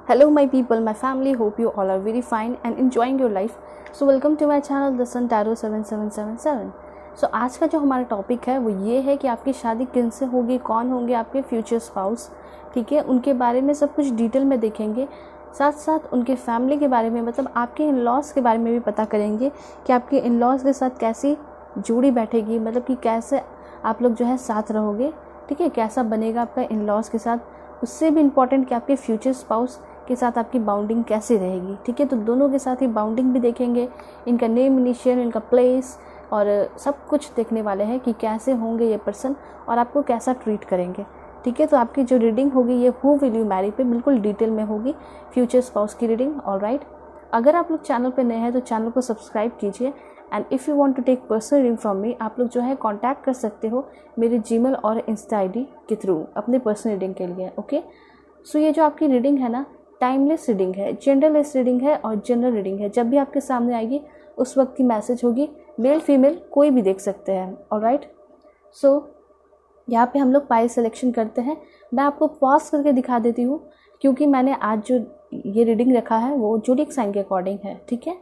Hello my people, my family, hope you all are very fine and enjoying your life. So welcome to my channel The Sun Tarot 7777. So आज का जो हमारा topic है वो ये है कि आपकी शादी किनसे होगी, कौन होंगे आपके फ्यूचर स्पाउस, ठीक है, उनके बारे में सब कुछ डिटेल में देखेंगे। साथ साथ उनके फैमिली के बारे में, मतलब आपके इन लॉज के बारे में भी पता करेंगे कि आपके इन लॉज के साथ कैसी जोड़ी बैठेगी, मतलब कि कैसे आप लोग जो है साथ रहोगे, ठीक है, कैसा बनेगा आपका इन लॉज के साथ। उससे भी इम्पॉर्टेंट कि आपके फ्यूचर स्पाउस के साथ आपकी बाउंडिंग कैसे रहेगी, ठीक है। तो दोनों के साथ ही बाउंडिंग भी देखेंगे, इनका नेम, इनिशियल, इनका प्लेस और सब कुछ देखने वाले हैं कि कैसे होंगे ये पर्सन और आपको कैसा ट्रीट करेंगे, ठीक है। तो आपकी जो रीडिंग होगी ये हु विल यू मैरी पे बिल्कुल डिटेल में होगी, फ्यूचर स्पाउस की रीडिंग। ऑलराइट, अगर आप लोग चैनल पे नए हैं तो चैनल को सब्सक्राइब कीजिए and if you want to take personal reading from me, आप लोग जो है कांटेक्ट कर सकते हो मेरे जीमेल और इंस्टा आईडी के थ्रू अपने पर्सनल रीडिंग के लिए। ओके, सो ये जो आपकी रीडिंग है ना, टाइमलेस रीडिंग है, जेंडरलेस रीडिंग है और जनरल रीडिंग है। जब भी आपके सामने आएगी उस वक्त की मैसेज होगी, मेल फीमेल कोई भी देख सकते हैं। ऑलराइट, सो यहाँ पे हम लोग पाइल सिलेक्शन करते हैं। मैं आपको पॉज करके दिखा देती हूँ क्योंकि मैंने आज जो ये रीडिंग रखा है वो जोडिक साइन के अकॉर्डिंग है, ठीक है।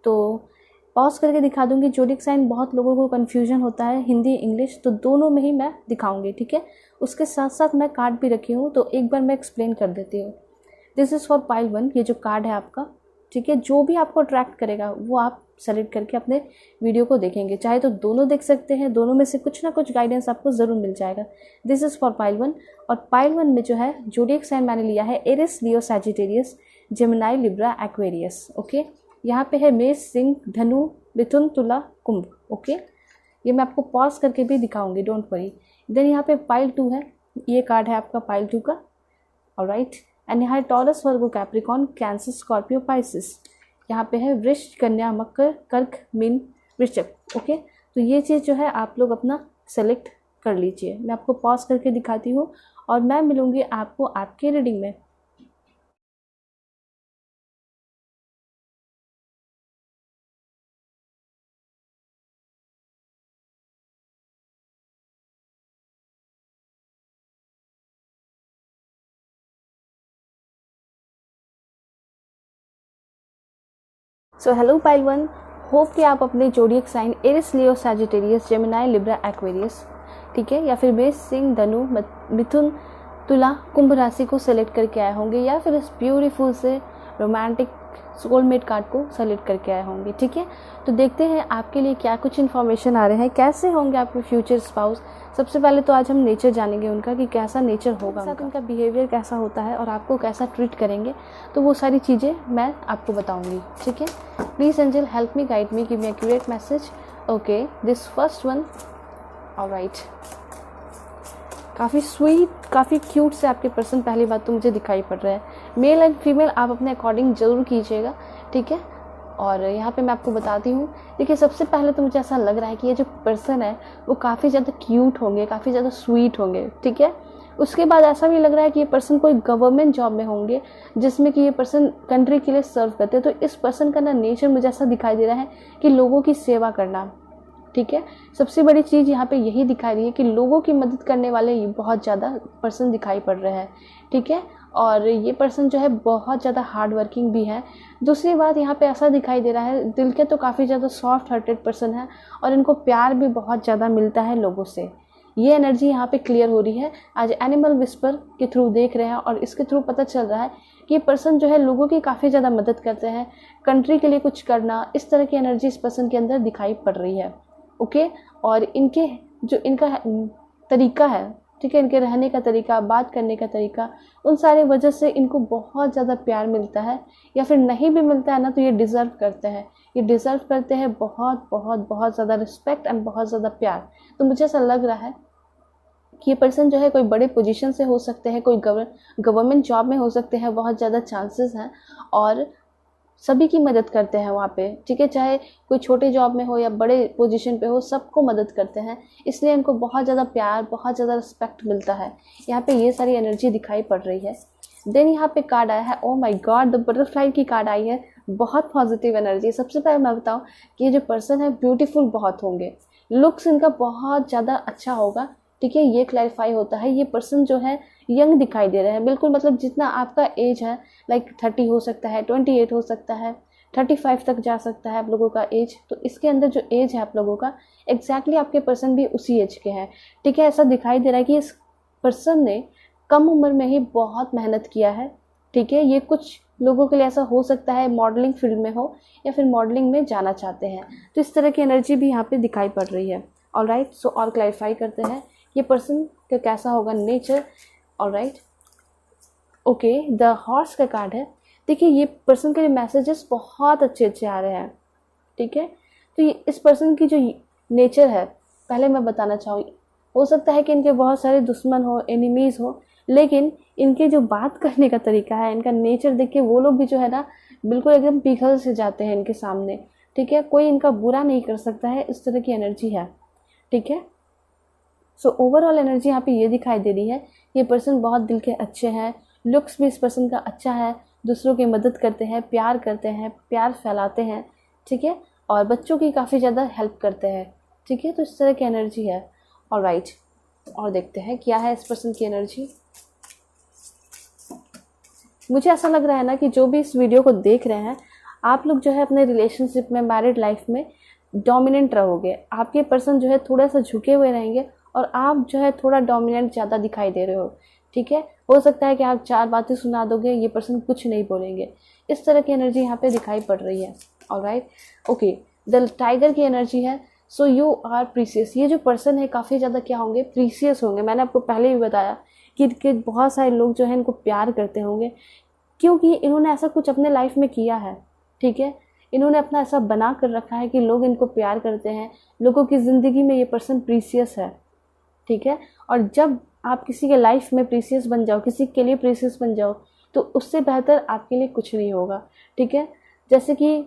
तो पॉज करके दिखा दूंगी। जोडिक साइन बहुत लोगों को कन्फ्यूजन होता है, हिंदी इंग्लिश, तो दोनों में ही मैं दिखाऊंगी, ठीक है। उसके साथ साथ मैं कार्ड भी रखी हूँ तो एक बार मैं एक्सप्लेन कर देती हूँ। दिस इज़ फॉर पाइल 1, ये जो कार्ड है आपका, ठीक है। जो भी आपको अट्रैक्ट करेगा वो आप सेलेक्ट करके अपने वीडियो को देखेंगे, चाहे तो दोनों देख सकते हैं, दोनों में से कुछ ना कुछ गाइडेंस आपको ज़रूर मिल जाएगा। This is for pile 1। और पाइल 1 में जो है जोडिक साइन मैंने लिया है Aries, Leo, Sagittarius, Gemini, Libra, Aquarius. Okay, यहाँ पे है मेष, सिंह, धनु, मिथुन, तुला, कुंभ। ओके, ये मैं आपको पॉज करके भी दिखाऊंगी, डोंट वरी। देन यहाँ पे पाइल 2 है, ये कार्ड है आपका पाइल 2 का। ऑलराइट, एंड यहाँ है टॉरस, वर्गो, कैप्रिकॉन, कैंसर, स्कॉर्पियो, पाइसिस। यहाँ पे है वृष, कन्या, मकर, कर्क, मीन, वृश्चिक। ओके, तो ये चीज़ जो है आप लोग अपना सेलेक्ट कर लीजिए। मैं आपको पॉज करके दिखाती हूँ और मैं मिलूँगी आपको आपके रीडिंग में। सो हेलो पाइल 1, होप कि आप अपने zodiac sign Eris, Leo, Sagittarius, Gemini, Libra, Aquarius, ठीक है, या फिर मेष, सिंह, धनु, मिथुन, तुला, कुंभ राशि को सेलेक्ट करके आए होंगे, या फिर इस ब्यूटीफुल से रोमांटिक सोलमेट कार्ड को सेलेक्ट करके आए होंगे, ठीक है। तो देखते हैं आपके लिए क्या कुछ इन्फॉर्मेशन आ रहे हैं, कैसे होंगे आपके फ्यूचर स्पाउस। सबसे पहले तो आज हम नेचर जानेंगे उनका कि कैसा नेचर होगा, उनका बिहेवियर कैसा होता है और आपको कैसा ट्रीट करेंगे, तो वो सारी चीज़ें मैं आपको बताऊंगी, ठीक है। Please angel help me, guide me, give me accurate message. Okay, this first one. Alright, काफ़ी स्वीट, काफ़ी क्यूट से आपके पर्सन पहली बात तो मुझे दिखाई पड़ रहे हैं। मेल एंड फीमेल आप अपने अकॉर्डिंग ज़रूर कीजिएगा, ठीक है। और यहाँ पे मैं आपको बताती हूँ, देखिए सबसे पहले तो मुझे ऐसा लग रहा है कि ये जो पर्सन है वो काफ़ी ज़्यादा क्यूट होंगे, काफ़ी ज़्यादा स्वीट होंगे, ठीक है। उसके बाद ऐसा भी लग रहा है कि ये पर्सन कोई गवर्नमेंट जॉब में होंगे जिसमें कि ये पर्सन कंट्री के लिए सर्व करते हैं। तो इस पर्सन का ना नेचर मुझे ऐसा दिखाई दे रहा है कि लोगों की सेवा करना, ठीक है। सबसे बड़ी चीज़ यहाँ पे यही दिखाई रही है कि लोगों की मदद करने वाले ये बहुत ज़्यादा पर्सन दिखाई पड़ रहे हैं, ठीक है। और ये पर्सन जो है बहुत ज़्यादा हार्ड वर्किंग भी है। दूसरी बात यहाँ पे ऐसा दिखाई दे रहा है, दिल के तो काफ़ी ज़्यादा सॉफ्ट हार्टेड पर्सन है और इनको प्यार भी बहुत ज़्यादा मिलता है लोगों से। ये एनर्जी यहाँ पे क्लियर हो रही है। आज एनिमल विस्पर के थ्रू देख रहे हैं और इसके थ्रू पता चल रहा है कि ये पर्सन जो है लोगों की काफ़ी ज़्यादा मदद करते हैं, कंट्री के लिए कुछ करना, इस तरह की एनर्जी इस पर्सन के अंदर दिखाई पड़ रही है। ओके, और इनके जो इनका तरीका है, ठीक है, इनके रहने का तरीका, बात करने का तरीका, उन सारे वजह से इनको बहुत ज़्यादा प्यार मिलता है, या फिर नहीं भी मिलता है ना तो ये डिज़र्व करते हैं, ये डिज़र्व करते हैं बहुत बहुत बहुत ज़्यादा रिस्पेक्ट एंड बहुत ज़्यादा प्यार। तो मुझे ऐसा लग रहा है कि ये पर्सन जो है कोई बड़े पोजीशन से हो सकते हैं, कोई गवर्नमेंट जॉब में हो सकते हैं, बहुत ज़्यादा चांसेस हैं, और सभी की मदद करते हैं वहाँ पे, ठीक है, चाहे कोई छोटे जॉब में हो या बड़े पोजीशन पे हो, सबको मदद करते हैं, इसलिए इनको बहुत ज़्यादा प्यार, बहुत ज़्यादा रिस्पेक्ट मिलता है। यहाँ पे ये सारी एनर्जी दिखाई पड़ रही है। देन यहाँ पे कार्ड आया है, ओ माय गॉड, द बटरफ्लाई की कार्ड आई है, बहुत पॉजिटिव एनर्जी। सबसे पहले मैं बताऊँ कि ये जो पर्सन है ब्यूटीफुल बहुत होंगे, लुक्स इनका बहुत ज़्यादा अच्छा होगा, ठीक है, ये क्लैरिफाई होता है। ये पर्सन जो है यंग दिखाई दे रहे हैं बिल्कुल, मतलब जितना आपका एज है, लाइक 30 हो सकता है, 28 हो सकता है, 35 तक जा सकता है आप लोगों का एज। तो इसके अंदर जो एज है आप लोगों का, एग्जैक्टली आपके पर्सन भी उसी एज के हैं, ठीक है। ऐसा दिखाई दे रहा है कि इस पर्सन ने कम उम्र में ही बहुत मेहनत किया है, ठीक है। ये कुछ लोगों के लिए ऐसा हो सकता है मॉडलिंग फील्ड में हो या फिर मॉडलिंग में जाना चाहते हैं, तो इस तरह की एनर्जी भी यहाँ पे दिखाई पड़ रही है। ऑलराइट, सो और क्लैरिफाई करते हैं ये पर्सन का कैसा होगा nature. Alright, okay, the horse का कार्ड है। देखिए ये पर्सन के लिए मैसेजेस बहुत अच्छे अच्छे आ रहे हैं, ठीक है। तो ये इस पर्सन की जो नेचर है, पहले मैं बताना चाहूँगी, हो सकता है कि इनके बहुत सारे दुश्मन हो, एनिमीज़ हो, लेकिन इनके जो बात करने का तरीका है, इनका नेचर देख के वो लोग भी जो है ना बिल्कुल एकदम पिघल से जाते हैं इनके सामने, ठीक है। कोई इनका बुरा नहीं कर सकता है, इस तरह की एनर्जी है, ठीक है। सो ओवरऑल एनर्जी यहाँ पे ये दिखाई दे रही है, ये पर्सन बहुत दिल के अच्छे हैं, लुक्स भी इस पर्सन का अच्छा है, दूसरों की मदद करते हैं, प्यार करते हैं, प्यार फैलाते हैं, ठीक है, और बच्चों की काफ़ी ज़्यादा हेल्प करते हैं, ठीक है। तो इस तरह की एनर्जी है। ऑलराइट, और देखते हैं क्या है इस पर्सन की एनर्जी। मुझे ऐसा लग रहा है ना कि जो भी इस वीडियो को देख रहे हैं, आप लोग जो है अपने रिलेशनशिप में, मैरिड लाइफ में डोमिनेंट रहोगे। आपके पर्सन जो है थोड़ा सा झुके हुए रहेंगे और आप जो है थोड़ा डोमिनेंट ज़्यादा दिखाई दे रहे हो, ठीक है। हो सकता है कि आप 4 बातें सुना दोगे, ये पर्सन कुछ नहीं बोलेंगे, इस तरह की एनर्जी यहाँ पे दिखाई पड़ रही है। ऑलराइट, ओके, द टाइगर की एनर्जी है। So you are precious. ये जो पर्सन है काफ़ी ज़्यादा क्या होंगे, प्रीसियस होंगे। मैंने आपको पहले भी बताया कि बहुत सारे लोग जो है इनको प्यार करते होंगे, क्योंकि इन्होंने ऐसा कुछ अपने लाइफ में किया है, ठीक है। इन्होंने अपना ऐसा बना कर रखा है कि लोग इनको प्यार करते हैं, लोगों की ज़िंदगी में ये पर्सन प्रीसियस है, ठीक है। और जब आप किसी के लाइफ में प्रीसियस बन जाओ, किसी के लिए प्रीसियस बन जाओ, तो उससे बेहतर आपके लिए कुछ नहीं होगा, ठीक है। जैसे कि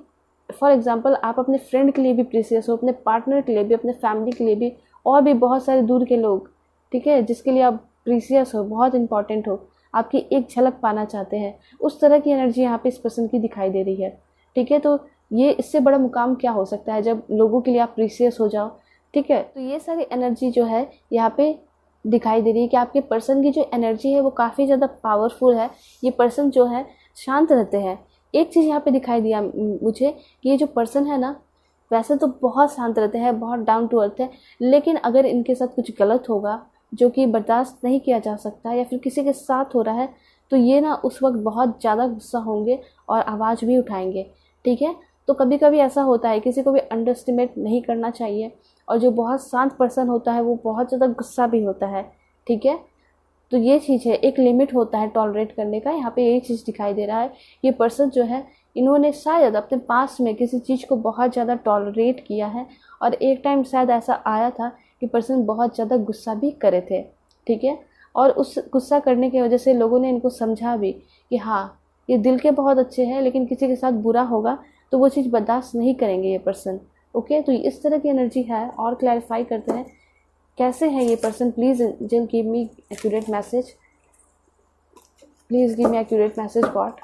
फॉर एग्जांपल आप अपने फ्रेंड के लिए भी प्रीसियस हो, अपने पार्टनर के लिए भी, अपने फैमिली के लिए भी, और भी बहुत सारे दूर के लोग, ठीक है, जिसके लिए आप प्रीसियस हो, बहुत इंपॉर्टेंट हो, आपकी एक झलक पाना चाहते हैं, उस तरह की एनर्जी यहाँ पे इस पर्सन की दिखाई दे रही है, ठीक है। तो ये इससे बड़ा मुकाम क्या हो सकता है जब लोगों के लिए आप प्रीसियस हो जाओ, ठीक है। तो ये सारी एनर्जी जो है यहाँ पे दिखाई दे रही है कि आपके पर्सन की जो एनर्जी है वो काफ़ी ज़्यादा पावरफुल है। ये पर्सन जो है शांत रहते हैं। एक चीज़ यहाँ पे दिखाई दिया मुझे कि ये जो पर्सन है ना, वैसे तो बहुत शांत रहते हैं, बहुत डाउन टू अर्थ है, लेकिन अगर इनके साथ कुछ गलत होगा जो कि बर्दाश्त नहीं किया जा सकता या फिर किसी के साथ हो रहा है, तो ये ना उस वक्त बहुत ज़्यादा गुस्सा होंगे और आवाज़ भी उठाएंगे, ठीक है। तो कभी कभी ऐसा होता है, किसी को भी अंडर एस्टिमेट नहीं करना चाहिए, और जो बहुत शांत पर्सन होता है वो बहुत ज़्यादा गुस्सा भी होता है, ठीक है। तो ये चीज़ है, एक लिमिट होता है टॉलरेट करने का। यहाँ पे यही चीज़ दिखाई दे रहा है, ये पर्सन जो है इन्होंने शायद अपने पास में किसी चीज़ को बहुत ज़्यादा टॉलरेट किया है, और एक टाइम शायद ऐसा आया था कि पर्सन बहुत ज़्यादा गुस्सा भी करे थे, ठीक है। और उस गुस्सा करने की वजह से लोगों ने इनको समझा भी कि हाँ ये दिल के बहुत अच्छे हैं, लेकिन किसी के साथ बुरा होगा तो वो चीज़ बर्दाश्त नहीं करेंगे ये पर्सन, ओके। तो इस तरह की एनर्जी है। और क्लैरिफाई करते हैं कैसे है ये person. Please angel give me accurate message, please give me accurate message God.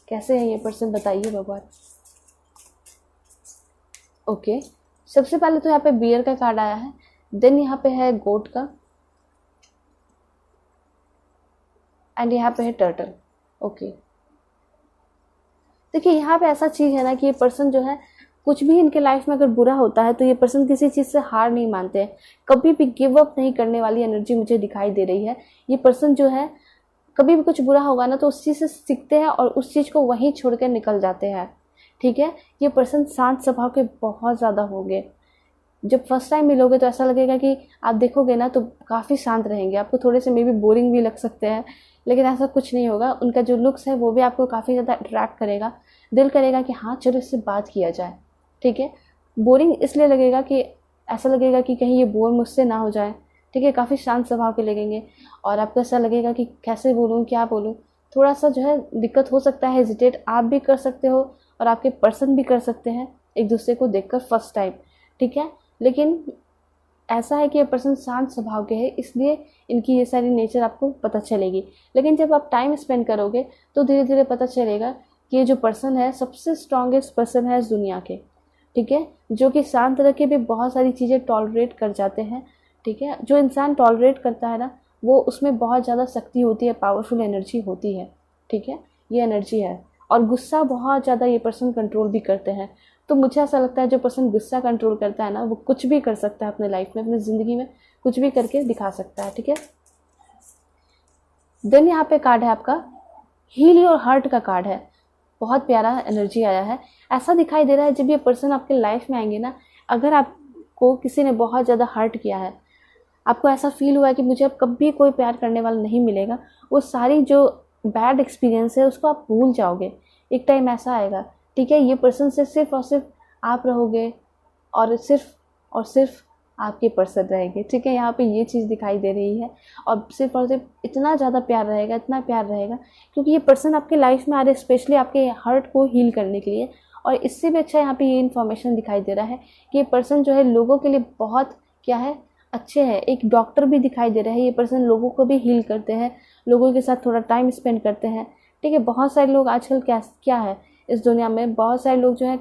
कैसे है ये पर्सन, बताइए भगवान। ओके, सबसे पहले तो यहाँ पे बियर का कार्ड आया है, देन यहाँ पे है गोट का, एंड यहाँ पे है टर्टल, ओके। देखिए यहाँ पे ऐसा चीज़ है ना कि ये पर्सन जो है, कुछ भी इनके लाइफ में अगर बुरा होता है तो ये पर्सन किसी चीज़ से हार नहीं मानते हैं, कभी भी गिव अप नहीं करने वाली एनर्जी मुझे दिखाई दे रही है। ये पर्सन जो है कभी भी कुछ बुरा होगा ना तो उस चीज़ से सीखते हैं और उस चीज़ को वहीं छोड़ कर निकल जाते हैं, ठीक है। ये पर्सन शांत स्वभाव के बहुत ज़्यादा होंगे। जब फर्स्ट टाइम मिलोगे तो ऐसा लगेगा कि आप देखोगे ना तो काफ़ी शांत रहेंगे, आपको थोड़े से मे बी बोरिंग भी लग सकते हैं, लेकिन ऐसा कुछ नहीं होगा। उनका जो लुक्स है वो भी आपको काफ़ी ज़्यादा अट्रैक्ट करेगा, दिल करेगा कि हाँ चलो इससे बात किया जाए, ठीक है। बोरिंग इसलिए लगेगा कि ऐसा लगेगा कि कहीं ये बोर मुझसे ना हो जाए, ठीक है। काफ़ी शांत स्वभाव के लगेंगे और आपको ऐसा लगेगा कि कैसे बोलूँ, क्या बोलूँ, थोड़ा सा जो है दिक्कत हो सकता है, हेजिटेट आप भी कर सकते हो और आपके पर्सन भी कर सकते हैं एक दूसरे को देखकर फर्स्ट टाइम, ठीक है। लेकिन ऐसा है कि ये पर्सन शांत स्वभाव के हैं, इसलिए इनकी ये सारी नेचर आपको पता चलेगी। लेकिन जब आप टाइम स्पेंड करोगे तो धीरे धीरे पता चलेगा कि ये जो पर्सन है सबसे स्ट्रॉन्गेस्ट पर्सन है इस दुनिया के, ठीक है, जो कि शांत रह के भी बहुत सारी चीज़ें टॉलरेट कर जाते हैं, ठीक है। जो इंसान टॉलरेट करता है ना वो उसमें बहुत ज़्यादा शक्ति होती है, पावरफुल एनर्जी होती है, ठीक है, ये एनर्जी है। और गुस्सा बहुत ज़्यादा ये पर्सन कंट्रोल भी करते हैं। तो मुझे ऐसा लगता है जो पर्सन गुस्सा कंट्रोल करता है ना, वो कुछ भी कर सकता है अपने लाइफ में, अपनी ज़िंदगी में कुछ भी करके दिखा सकता है, ठीक है। देन यहाँ पे कार्ड है आपका हील योर हार्ट का कार्ड है, बहुत प्यारा एनर्जी आया है। ऐसा दिखाई दे रहा है जब ये पर्सन आपके लाइफ में आएंगे ना, अगर आपको किसी ने बहुत ज़्यादा हर्ट किया है, आपको ऐसा फील हुआ है कि मुझे अब कभी कोई प्यार करने वाला नहीं मिलेगा, वो सारी जो बैड एक्सपीरियंस है उसको आप भूल जाओगे। एक टाइम ऐसा आएगा, ठीक है, ये पर्सन से सिर्फ और सिर्फ आप रहोगे और सिर्फ आपके पर्सन रहेंगे, ठीक है। यहाँ पे ये चीज़ दिखाई दे रही है और सिर्फ इतना ज़्यादा प्यार रहेगा, इतना प्यार रहेगा, क्योंकि ये पर्सन आपके लाइफ में आ रहे स्पेशली आपके हर्ट को हील करने के लिए। और इससे भी अच्छा यहाँ पे ये इन्फॉर्मेशन दिखाई दे रहा है कि ये पर्सन जो है लोगों के लिए बहुत क्या है, अच्छे हैं। एक डॉक्टर भी दिखाई दे रहा है, ये पर्सन लोगों को भी हील करते हैं, लोगों के साथ थोड़ा टाइम स्पेंड करते हैं, ठीक है। बहुत सारे लोग आजकल क्या है इस दुनिया में, बहुत सारे लोग जो है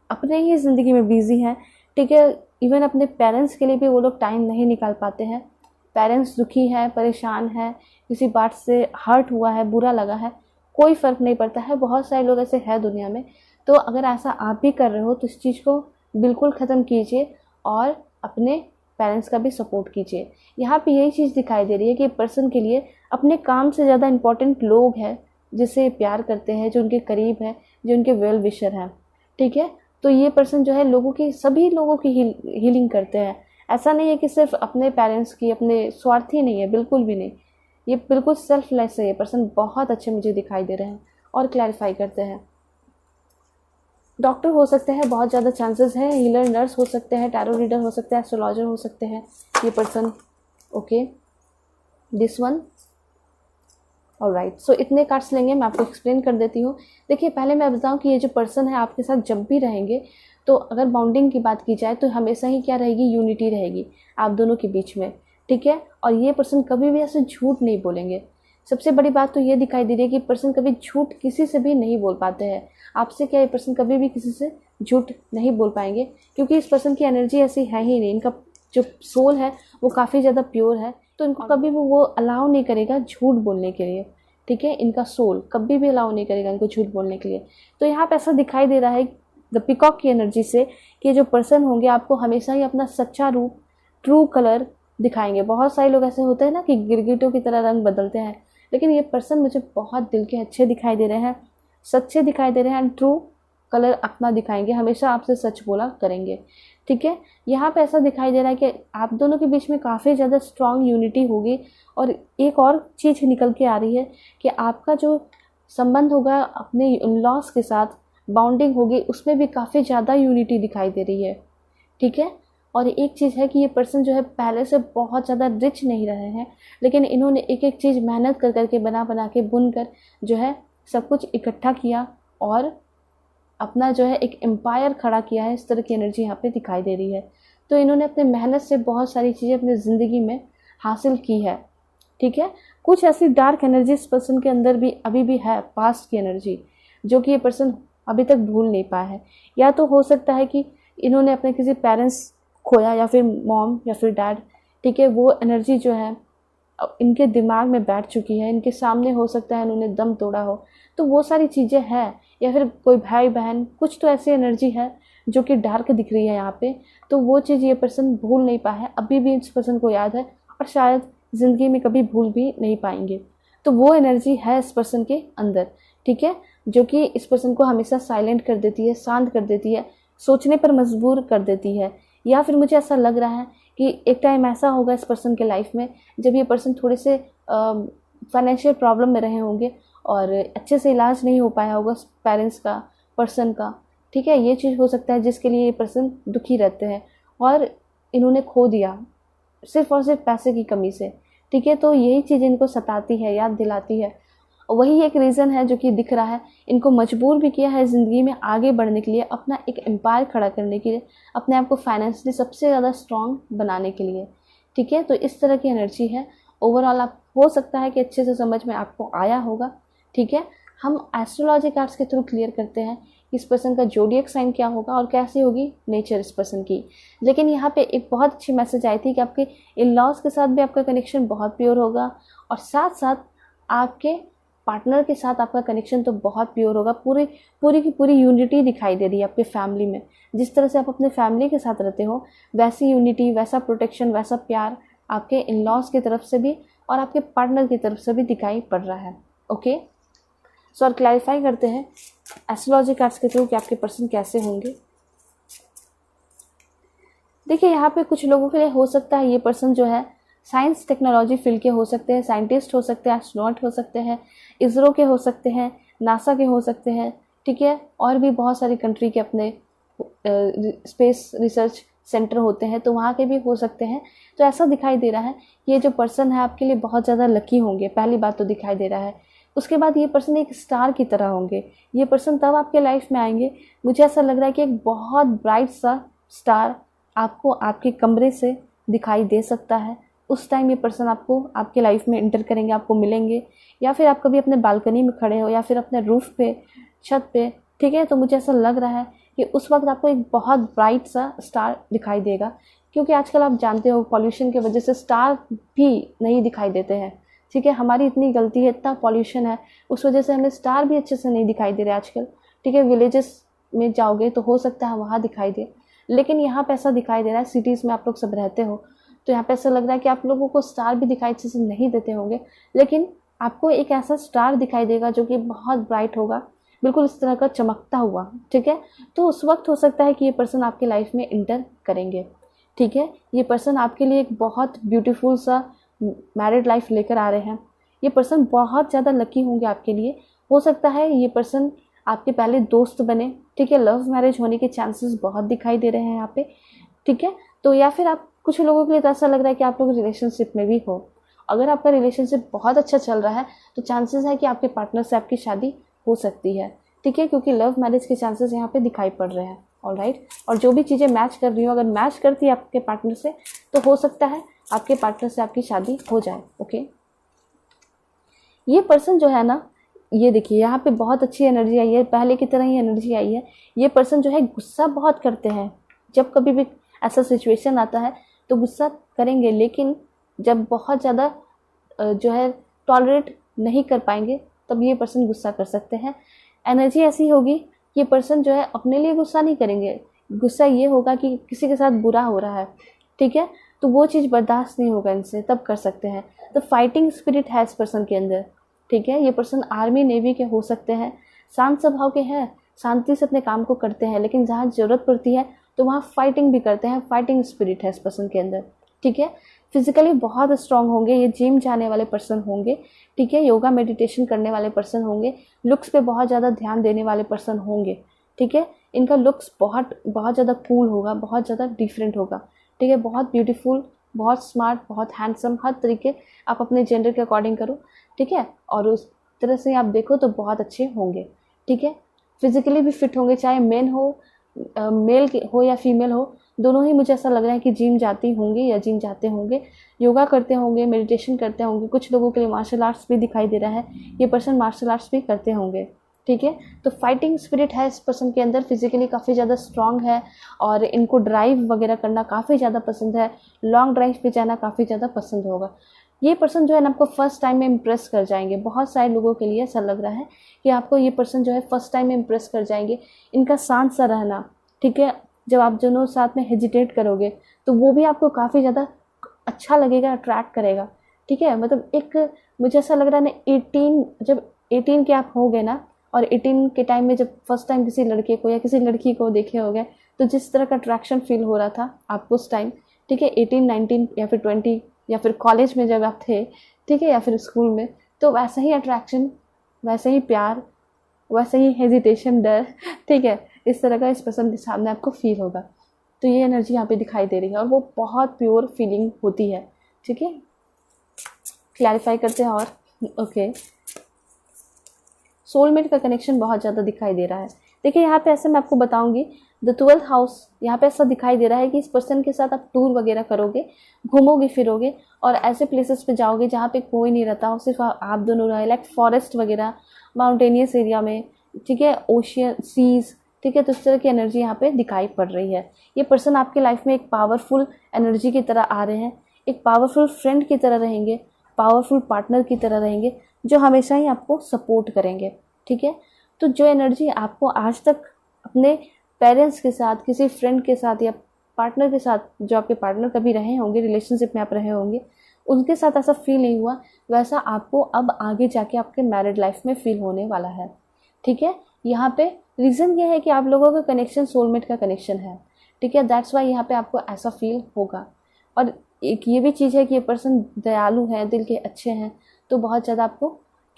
अपने ही ज़िंदगी में बिजी हैं, ठीक है। इवन अपने पेरेंट्स के लिए भी वो लोग टाइम नहीं निकाल पाते हैं। पेरेंट्स दुखी है, परेशान है, किसी बात से हर्ट हुआ है, बुरा लगा है, कोई फ़र्क नहीं पड़ता है। बहुत सारे लोग ऐसे हैं दुनिया में। तो अगर ऐसा आप भी कर रहे हो तो इस चीज़ को बिल्कुल ख़त्म कीजिए और अपने पेरेंट्स का भी सपोर्ट कीजिए। यहाँ पे यही चीज़ दिखाई दे रही है कि पर्सन के लिए अपने काम से ज़्यादा इम्पोर्टेंट लोग हैं जिससे प्यार करते हैं, जो उनके करीब है, जो उनके वेल विशर हैं, ठीक है। तो ये पर्सन जो है सभी लोगों की हीलिंग करते हैं। ऐसा नहीं है कि सिर्फ अपने पेरेंट्स की, अपने स्वार्थी नहीं है, बिल्कुल भी नहीं। ये बिल्कुल सेल्फलेस है। ये पर्सन बहुत अच्छे मुझे दिखाई दे रहे हैं और क्लैरिफाई करते हैं। डॉक्टर हो सकते हैं, बहुत ज़्यादा चांसेस है, हीलर, नर्स हो सकते हैं, टैरो रीडर हो सकते हैं, एस्ट्रोलॉजर हो सकते हैं ये person. Okay, this one, alright. So इतने कार्ड्स लेंगे, मैं आपको एक्सप्लेन कर देती हूँ। देखिए, पहले मैं बताऊँ कि ये जो पर्सन है आपके साथ जब भी रहेंगे, तो अगर बाउंडिंग की बात की जाए तो हमेशा ही क्या रहेगी, यूनिटी रहेगी आप दोनों के बीच में, ठीक है। और ये पर्सन कभी भी ऐसे झूठ नहीं बोलेंगे। सबसे बड़ी बात तो ये दिखाई दे रही है कि पर्सन कभी झूठ किसी से भी नहीं बोल पाते हैं। आपसे क्या, ये पर्सन कभी भी किसी से झूठ नहीं बोल पाएंगे, क्योंकि इस पर्सन की एनर्जी ऐसी है ही नहीं। इनका जो सोल है वो काफ़ी ज़्यादा प्योर है, तो इनको कभी भी वो अलाउ नहीं करेगा झूठ बोलने के लिए, ठीक है। इनका सोल कभी भी अलाउ नहीं करेगा इनको झूठ बोलने के लिए। तो यहाँ पे ऐसा दिखाई दे रहा है द पीकॉक की एनर्जी से कि जो पर्सन होंगे आपको हमेशा ही अपना सच्चा रूप, ट्रू कलर दिखाएंगे। बहुत सारे लोग ऐसे होते हैं ना कि गिरगिटों की तरह रंग बदलते हैं, लेकिन ये पर्सन मुझे बहुत दिल के अच्छे दिखाई दे रहे हैं, सच्चे दिखाई दे रहे हैं, एंड ट्रू कलर अपना दिखाएंगे, हमेशा आपसे सच बोला करेंगे, ठीक है। यहाँ पे ऐसा दिखाई दे रहा है कि आप दोनों के बीच में काफ़ी ज़्यादा स्ट्रॉन्ग यूनिटी होगी। और एक और चीज़ निकल के आ रही है कि आपका जो संबंध होगा अपने इन-लॉज के साथ, बाउंडिंग होगी, उसमें भी काफ़ी ज़्यादा यूनिटी दिखाई दे रही है, ठीक है। और एक चीज़ है कि ये पर्सन जो है पहले से बहुत ज़्यादा रिच नहीं रहे हैं, लेकिन इन्होंने एक एक चीज़ मेहनत कर करके, बना के, बुन कर जो है सब कुछ इकट्ठा किया और अपना जो है एक एम्पायर खड़ा किया है। इस तरह की एनर्जी यहाँ पे दिखाई दे रही है। तो इन्होंने अपने मेहनत से बहुत सारी चीज़ें अपनी ज़िंदगी में हासिल की है, ठीक है। कुछ ऐसी डार्क एनर्जी इस पर्सन के अंदर भी अभी भी है, पास्ट की एनर्जी, जो कि ये पर्सन अभी तक भूल नहीं पाया है। या तो हो सकता है कि इन्होंने अपने किसी पेरेंट्स खोया, या फिर मॉम या फिर डैड, ठीक है। वो एनर्जी जो है इनके दिमाग में बैठ चुकी है, इनके सामने हो सकता है इन्होंने दम तोड़ा हो, तो वो सारी चीज़ें हैं। या फिर कोई भाई बहन, कुछ तो ऐसी एनर्जी है जो कि डार्क दिख रही है यहाँ पे, तो वो चीज़ ये पर्सन भूल नहीं पाया है, अभी भी इस पर्सन को याद है और शायद ज़िंदगी में कभी भूल भी नहीं पाएंगे। तो वो एनर्जी है इस पर्सन के अंदर, ठीक है, जो कि इस पर्सन को हमेशा साइलेंट कर देती है, शांत कर देती है, सोचने पर मजबूर कर देती है। या फिर मुझे ऐसा लग रहा है कि एक टाइम ऐसा होगा इस पर्सन के लाइफ में जब ये पर्सन थोड़े से फाइनेंशियल प्रॉब्लम में रहे होंगे और अच्छे से इलाज नहीं हो पाया होगा पेरेंट्स का, पर्सन का, ठीक है। ये चीज़ हो सकता है जिसके लिए ये पर्सन दुखी रहते हैं और इन्होंने खो दिया सिर्फ और सिर्फ पैसे की कमी से, ठीक है। तो यही चीज़ इनको सताती है, याद दिलाती है। वही एक रीज़न है जो कि दिख रहा है, इनको मजबूर भी किया है ज़िंदगी में आगे बढ़ने के लिए, अपना एक एम्पायर खड़ा करने के लिए, अपने आप को फाइनेंशियली सबसे ज़्यादा स्ट्रॉन्ग बनाने के लिए, ठीक है। तो इस तरह की एनर्जी है। ओवरऑल आप हो सकता है कि अच्छे से समझ में आपको आया होगा, ठीक है। हम एस्ट्रोलॉजी कार्ड्स के थ्रू क्लियर करते हैं। कि इस पर्सन का जोडियक साइन क्या होगा और कैसी होगी नेचर इस पर्सन की। लेकिन यहाँ पे एक बहुत अच्छी मैसेज आई थी कि आपके इन लॉज के साथ भी आपका कनेक्शन बहुत प्योर होगा और साथ साथ आपके पार्टनर के साथ आपका कनेक्शन तो बहुत प्योर होगा। पूरी की पूरी यूनिटी दिखाई दे रही है आपके फैमिली में। जिस तरह से आप अपने फैमिली के साथ रहते हो वैसी यूनिटी, वैसा प्रोटेक्शन, वैसा प्यार आपके इन लॉज की तरफ से भी और आपके पार्टनर की तरफ से भी दिखाई पड़ रहा है। ओके, सो और क्लैरिफाई करते हैं एस्ट्रोलॉजी कार्ड्स के थ्रू कि आपके पर्सन कैसे होंगे। देखिए यहाँ पे कुछ लोगों के लिए हो सकता है ये पर्सन जो है साइंस टेक्नोलॉजी फील्ड के हो सकते हैं, साइंटिस्ट हो सकते हैं, एस्ट्रोनॉट हो सकते हैं, इसरो के हो सकते हैं, नासा के हो सकते हैं, ठीक है, और भी बहुत सारी कंट्री के अपने स्पेस रिसर्च सेंटर होते हैं तो वहाँ के भी हो सकते हैं। तो ऐसा दिखाई दे रहा है ये जो पर्सन है आपके लिए बहुत ज़्यादा लकी होंगे, पहली बात तो दिखाई दे रहा है। उसके बाद ये पर्सन एक स्टार की तरह होंगे। ये पर्सन तब आपके लाइफ में आएंगे, मुझे ऐसा लग रहा है कि एक बहुत ब्राइट सा स्टार आपको आपके कमरे से दिखाई दे सकता है। उस टाइम ये पर्सन आपको आपके लाइफ में इंटर करेंगे, आपको मिलेंगे, या फिर आप कभी अपने बालकनी में खड़े हो या फिर अपने रूफ पे, छत पे, ठीक है, तो मुझे ऐसा लग रहा है कि उस वक्त आपको एक बहुत ब्राइट सा स्टार दिखाई देगा। क्योंकि आजकल आप जानते हो पॉल्यूशन की वजह से स्टार भी नहीं दिखाई देते हैं, ठीक है, हमारी इतनी गलती है, इतना पॉल्यूशन है, उस वजह से हमें स्टार भी अच्छे से नहीं दिखाई दे रहे आजकल, ठीक है। विलेजेस में जाओगे तो हो सकता है वहाँ दिखाई दे, लेकिन यहाँ पे ऐसा दिखाई दे रहा है, सिटीज़ में आप लोग सब रहते हो तो यहाँ पे ऐसा लग रहा है कि आप लोगों को स्टार भी दिखाई अच्छे से नहीं देते होंगे, लेकिन आपको एक ऐसा स्टार दिखाई देगा जो कि बहुत ब्राइट होगा, बिल्कुल इस तरह का चमकता हुआ, ठीक है। तो उस वक्त हो सकता है कि ये पर्सन आपके लाइफ में इंटर करेंगे, ठीक है। ये पर्सन आपके लिए एक बहुत ब्यूटीफुल सा मैरिड लाइफ लेकर आ रहे हैं। ये पर्सन बहुत ज़्यादा लकी होंगे आपके लिए। हो सकता है ये पर्सन आपके पहले दोस्त बने, ठीक है, लव मैरिज होने के चांसेस बहुत दिखाई दे रहे हैं यहाँ पे, ठीक है। तो या फिर आप कुछ लोगों के लिए तो ऐसा लग रहा है कि आप लोग रिलेशनशिप में भी हो। अगर आपका रिलेशनशिप बहुत अच्छा चल रहा है तो चांसेस है कि आपके पार्टनर से आपकी शादी हो सकती है, ठीक है, क्योंकि लव मैरिज के चांसेस यहाँ पे दिखाई पड़ रहे हैं। ऑलराइट, और जो भी चीज़ें मैच कर रही हो, अगर मैच करती है आपके पार्टनर से तो हो सकता है आपके पार्टनर से आपकी शादी हो जाए। ओके, ये पर्सन जो है ना, ये देखिए यहाँ पे बहुत अच्छी एनर्जी आई है, पहले की तरह ही एनर्जी आई है। ये पर्सन जो है गुस्सा बहुत करते हैं, जब कभी भी ऐसा सिचुएशन आता है तो गुस्सा करेंगे, लेकिन जब बहुत ज़्यादा जो है टॉलरेट नहीं कर पाएंगे तब ये पर्सन गुस्सा कर सकते हैं। एनर्जी ऐसी होगी कि ये पर्सन जो है अपने लिए गुस्सा नहीं करेंगे, गुस्सा ये होगा कि किसी के साथ बुरा हो रहा है, ठीक है, तो वो चीज़ बर्दाश्त नहीं होगा इनसे, तब कर सकते हैं। तो फाइटिंग स्पिरिट है इस पर्सन के अंदर, ठीक है। ये पर्सन आर्मी नेवी के हो सकते हैं, शांत स्वभाव के हैं, शांति से अपने काम को करते हैं, लेकिन जहाँ ज़रूरत पड़ती है तो वहाँ फाइटिंग भी करते हैं। फाइटिंग स्पिरिट है इस पर्सन के अंदर, ठीक है। फिजिकली बहुत स्ट्रांग होंगे, ये जिम जाने वाले पर्सन होंगे, ठीक है, योगा मेडिटेशन करने वाले पर्सन होंगे, लुक्स पे बहुत ज़्यादा ध्यान देने वाले पर्सन होंगे, ठीक है। इनका लुक्स बहुत ज़्यादा कूल होगा, बहुत ज़्यादा डिफरेंट होगा, ठीक है, बहुत ब्यूटीफुल, बहुत स्मार्ट, बहुत हैंडसम, हर तरीके आप अपने जेंडर के अकॉर्डिंग करो, ठीक है, और उस तरह से आप देखो तो बहुत अच्छे होंगे, ठीक है। फिजिकली भी फिट होंगे, चाहे मेल हो या फीमेल हो, दोनों ही मुझे ऐसा लग रहा है कि जिम जाती होंगे या जिम जाते होंगे, योगा करते होंगे, मेडिटेशन करते होंगे। कुछ लोगों के लिए मार्शल आर्ट्स भी दिखाई दे रहा है, ये पर्सन मार्शल आर्ट्स भी करते होंगे, ठीक है। तो फाइटिंग स्पिरिट है इस पर्सन के अंदर, फिजिकली काफ़ी ज़्यादा स्ट्रांग है और इनको ड्राइव वगैरह करना काफ़ी ज़्यादा पसंद है, लॉन्ग ड्राइव पे जाना काफ़ी ज़्यादा पसंद होगा। ये पर्सन जो है ना आपको फर्स्ट टाइम में इम्प्रेस कर जाएंगे। बहुत सारे लोगों के लिए ऐसा लग रहा है कि आपको ये पर्सन जो है फर्स्ट टाइम में इम्प्रेस कर जाएंगे। इनका शांत सा रहना, ठीक है, जब आप दोनों साथ में हेजिटेट करोगे तो वो भी आपको काफ़ी ज़्यादा अच्छा लगेगा, अट्रैक्ट करेगा, ठीक है। मतलब एक मुझे ऐसा लग रहा है ना 18 के आप हो गए ना, और 18 के टाइम में जब फर्स्ट टाइम किसी लड़के को या किसी लड़की को देखे होगे तो जिस तरह का अट्रैक्शन फील हो रहा था आपको उस टाइम, ठीक है, 18, 19 या फिर 20 या फिर कॉलेज में जब आप थे, ठीक है, या फिर स्कूल में, तो वैसा ही अट्रैक्शन, वैसे ही प्यार, वैसे ही हेजिटेशन, डर, ठीक है, इस तरह का इस पर्सन के सामने आपको फील होगा। तो ये एनर्जी यहाँ पे दिखाई दे रही है और वो बहुत प्योर फीलिंग होती है, ठीक है। क्लैरिफाई करते हैं और ओके, सोलमेट का कनेक्शन बहुत ज़्यादा दिखाई दे रहा है। देखिए यहाँ पे ऐसे मैं आपको बताऊंगी, द 12th हाउस यहाँ पे ऐसा दिखाई दे रहा है कि इस पर्सन के साथ आप टूर वगैरह करोगे, घूमोगे फिरोगे और ऐसे प्लेसेस पे जाओगे जहाँ पे कोई नहीं रहता हो, सिर्फ आप दोनों रहे, लाइक फॉरेस्ट वगैरह, माउंटेनियस एरिया में, ठीक है, ओशियन, सीज, ठीक है। तो इस तरह की एनर्जी यहाँ पे दिखाई पड़ रही है। ये पर्सन आपके लाइफ में एक पावरफुल एनर्जी की तरह आ रहे हैं, एक पावरफुल फ्रेंड की तरह रहेंगे, पावरफुल पार्टनर की तरह रहेंगे, जो हमेशा ही आपको सपोर्ट करेंगे, ठीक है। तो जो एनर्जी आपको आज तक अपने पेरेंट्स के साथ, किसी फ्रेंड के साथ या पार्टनर के साथ, जो आपके पार्टनर कभी रहे होंगे, रिलेशनशिप में आप रहे होंगे, उनके साथ ऐसा फील नहीं हुआ, वैसा आपको अब आगे जाके आपके मैरिड लाइफ में फील होने वाला है, ठीक है। यहाँ पे रीज़न ये है कि आप लोगों का कनेक्शन सोलमेट का कनेक्शन है, ठीक है। दैट्स वाई यहाँ पे आपको ऐसा फील होगा। और एक ये भी चीज़ है कि ये पर्सन दयालु हैं, दिल के अच्छे हैं, तो बहुत ज़्यादा आपको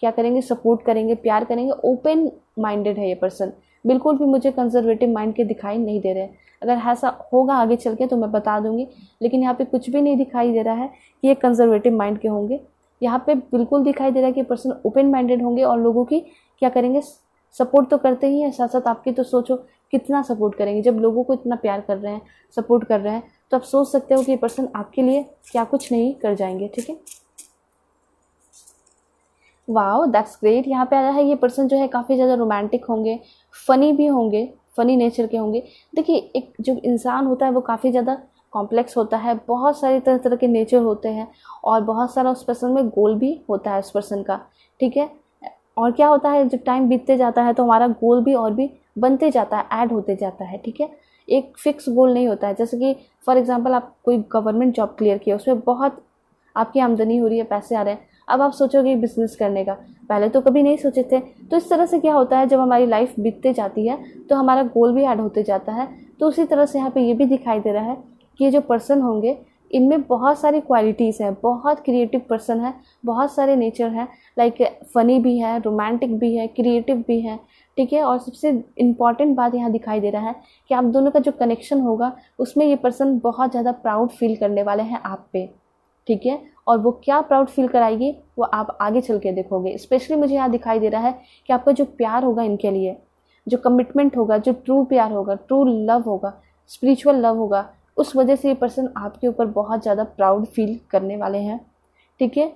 क्या करेंगे, सपोर्ट करेंगे, प्यार करेंगे। ओपन माइंडेड है ये पर्सन, बिल्कुल भी मुझे कंजर्वेटिव माइंड के दिखाई नहीं दे रहे। अगर ऐसा होगा आगे चल के तो मैं बता दूंगी, लेकिन यहाँ पे कुछ भी नहीं दिखाई दे रहा है कि ये कंजर्वेटिव माइंड के होंगे। यहाँ पे बिल्कुल दिखाई दे रहा है कि पर्सन ओपन माइंडेड होंगे और लोगों की क्या करेंगे, सपोर्ट तो करते ही हैं, साथ साथ आपकी तो सोचो कितना सपोर्ट करेंगे। जब लोगों को इतना प्यार कर रहे हैं, सपोर्ट कर रहे हैं, तो आप सोच सकते हो कि ये पर्सन आपके लिए क्या कुछ नहीं कर जाएंगे, ठीक है। Wow, that's great. यहाँ पे आया है ये पर्सन जो है काफ़ी ज़्यादा रोमांटिक होंगे, फ़नी भी होंगे, फ़नी नेचर के होंगे। देखिए, एक जो इंसान होता है वो काफ़ी ज़्यादा कॉम्प्लेक्स होता है, बहुत सारी तरह तरह के नेचर होते हैं और बहुत सारा उस पर्सन में गोल भी होता है उस पर्सन का, ठीक है। और क्या होता है, जब टाइम बीतते जाता है तो हमारा गोल भी और भी बनते जाता है, ऐड होते जाता है, ठीक है। एक फिक्स गोल नहीं होता है। जैसे कि फॉर एग्जांपल आप कोई गवर्नमेंट जॉब क्लियर किया, उसमें बहुत आपकी आमदनी हो रही है, पैसे आ रहे हैं, अब आप सोचोगे बिजनेस करने का, पहले तो कभी नहीं सोचे थे। तो इस तरह से क्या होता है, जब हमारी लाइफ बीतते जाती है तो हमारा गोल भी ऐड होते जाता है। तो उसी तरह से यहाँ पे ये भी दिखाई दे रहा है कि ये जो पर्सन होंगे इनमें बहुत सारी क्वालिटीज़ हैं, बहुत क्रिएटिव पर्सन है, बहुत सारे नेचर हैं, लाइक फ़नी भी है, रोमांटिक भी है, क्रिएटिव भी है, ठीक है। और सबसे इम्पॉर्टेंट बात यहाँ दिखाई दे रहा है कि आप दोनों का जो कनेक्शन होगा उसमें ये पर्सन बहुत ज़्यादा प्राउड फील करने वाले हैं आप पे, ठीक है। और वो क्या प्राउड फील कराएगी वो आप आगे चल के देखोगे। स्पेशली मुझे यहाँ दिखाई दे रहा है कि आपका जो प्यार होगा इनके लिए, जो कमिटमेंट होगा, जो ट्रू प्यार होगा, ट्रू लव होगा, स्पिरिचुअल लव होगा, उस वजह से ये पर्सन आपके ऊपर बहुत ज़्यादा प्राउड फील करने वाले हैं, ठीक है।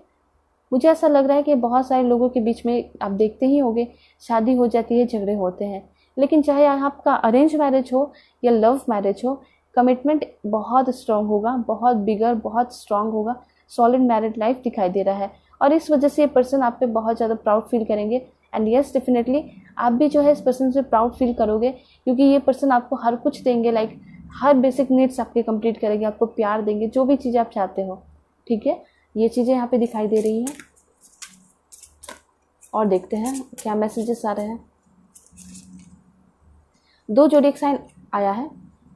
मुझे ऐसा लग रहा है कि बहुत सारे लोगों के बीच में आप देखते ही होंगे, शादी हो जाती है, झगड़े होते हैं, लेकिन चाहे आपका अरेंज मैरिज हो या लव मैरिज हो, कमिटमेंट बहुत स्ट्रांग होगा, बहुत बिगर, बहुत स्ट्रांग होगा, सॉलिड मैरिड लाइफ दिखाई दे रहा है। और इस वजह से ये पर्सन आप पे बहुत ज़्यादा प्राउड फील करेंगे। एंड यस, डेफिनेटली आप भी जो है इस पर्सन से प्राउड फील करोगे, क्योंकि ये पर्सन आपको हर कुछ देंगे, लाइक हर बेसिक नीड्स आपके कंप्लीट करेंगे, आपको प्यार देंगे, जो भी चीज़ आप चाहते हो, ठीक है। ये चीज़ें यहाँ पे दिखाई दे रही हैं। और देखते हैं क्या मैसेजेस आ रहे हैं। 2 ज़ोडिएक साइन आया है,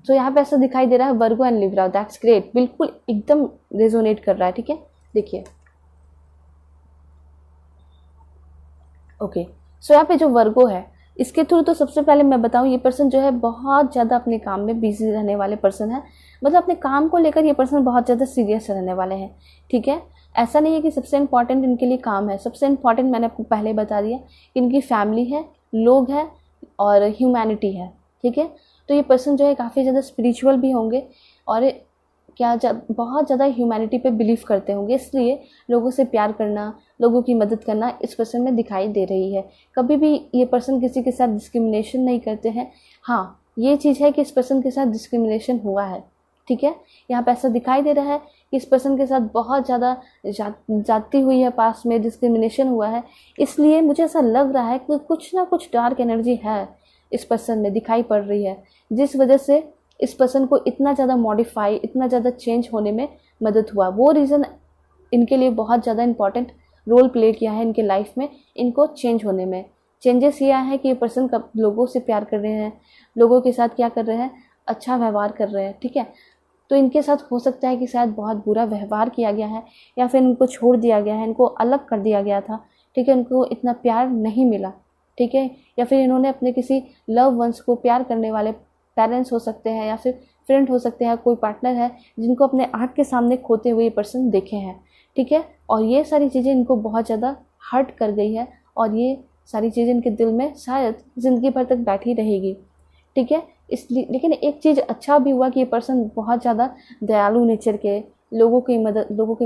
तो यहाँ पे ऐसा दिखाई दे रहा है वर्गो एंड लिब्रा। दैट्स ग्रेट, बिल्कुल एकदम रेजोनेट कर रहा है, ठीक है। देखिए, ओके, सो यहाँ पे जो वर्गो है इसके थ्रू तो सबसे पहले मैं बताऊँ, ये पर्सन जो है बहुत ज़्यादा अपने काम में बिजी रहने वाले पर्सन है। मतलब अपने काम को लेकर ये पर्सन बहुत ज़्यादा सीरियस रहने वाले हैं, ठीक है। ऐसा नहीं है कि सबसे इम्पॉर्टेंट इनके लिए काम है, सबसे इम्पॉर्टेंट मैंने आपको पहले बता दिया, इनकी फैमिली है, लोग हैं और ह्यूमैनिटी है, ठीक है। तो ये पर्सन जो है काफ़ी ज़्यादा स्पिरिचुअल भी होंगे और बहुत ज़्यादा ह्यूमैनिटी पे बिलीव करते होंगे, इसलिए लोगों से प्यार करना, लोगों की मदद करना इस पर्सन में दिखाई दे रही है। कभी भी ये पर्सन किसी के साथ डिस्क्रिमिनेशन नहीं करते हैं। हाँ, ये चीज़ है कि इस पर्सन के साथ डिस्क्रिमिनेशन हुआ है, ठीक है। यहाँ पे ऐसा दिखाई दे रहा है कि इस पर्सन के साथ बहुत ज़्यादा जाती हुई है, पास में डिस्क्रिमिनेशन हुआ है, इसलिए मुझे ऐसा लग रहा है कि कुछ ना कुछ डार्क एनर्जी है इस पर्सन में दिखाई पड़ रही है, जिस वजह से इस पर्सन को इतना ज़्यादा मॉडिफाई, इतना ज़्यादा चेंज होने में मदद हुआ। वो रीज़न इनके लिए बहुत ज़्यादा इंपॉर्टेंट रोल प्ले किया है इनके लाइफ में, इनको चेंज होने में। चेंजेस ये आया है कि ये पर्सन कब लोगों से प्यार कर रहे हैं, लोगों के साथ क्या कर रहे हैं, अच्छा व्यवहार कर रहे हैं, ठीक है। तो इनके साथ हो सकता है कि शायद बहुत बुरा व्यवहार किया गया है या फिर इनको छोड़ दिया गया है, इनको अलग कर दिया गया था, ठीक है। उनको इतना प्यार नहीं मिला, ठीक है। या फिर इन्होंने अपने किसी लव वंस को, प्यार करने वाले पेरेंट्स हो सकते हैं या फिर फ्रेंड हो सकते हैं, कोई पार्टनर है जिनको अपने आँख के सामने खोते हुए ये पर्सन देखे हैं, ठीक है। और ये सारी चीज़ें इनको बहुत ज़्यादा हर्ट कर गई है और ये सारी चीज़ें इनके दिल में शायद ज़िंदगी भर तक बैठी रहेगी, ठीक है। इसलिए लेकिन एक चीज़ अच्छा भी हुआ कि ये पर्सन बहुत ज़्यादा दयालु नेचर के, लोगों की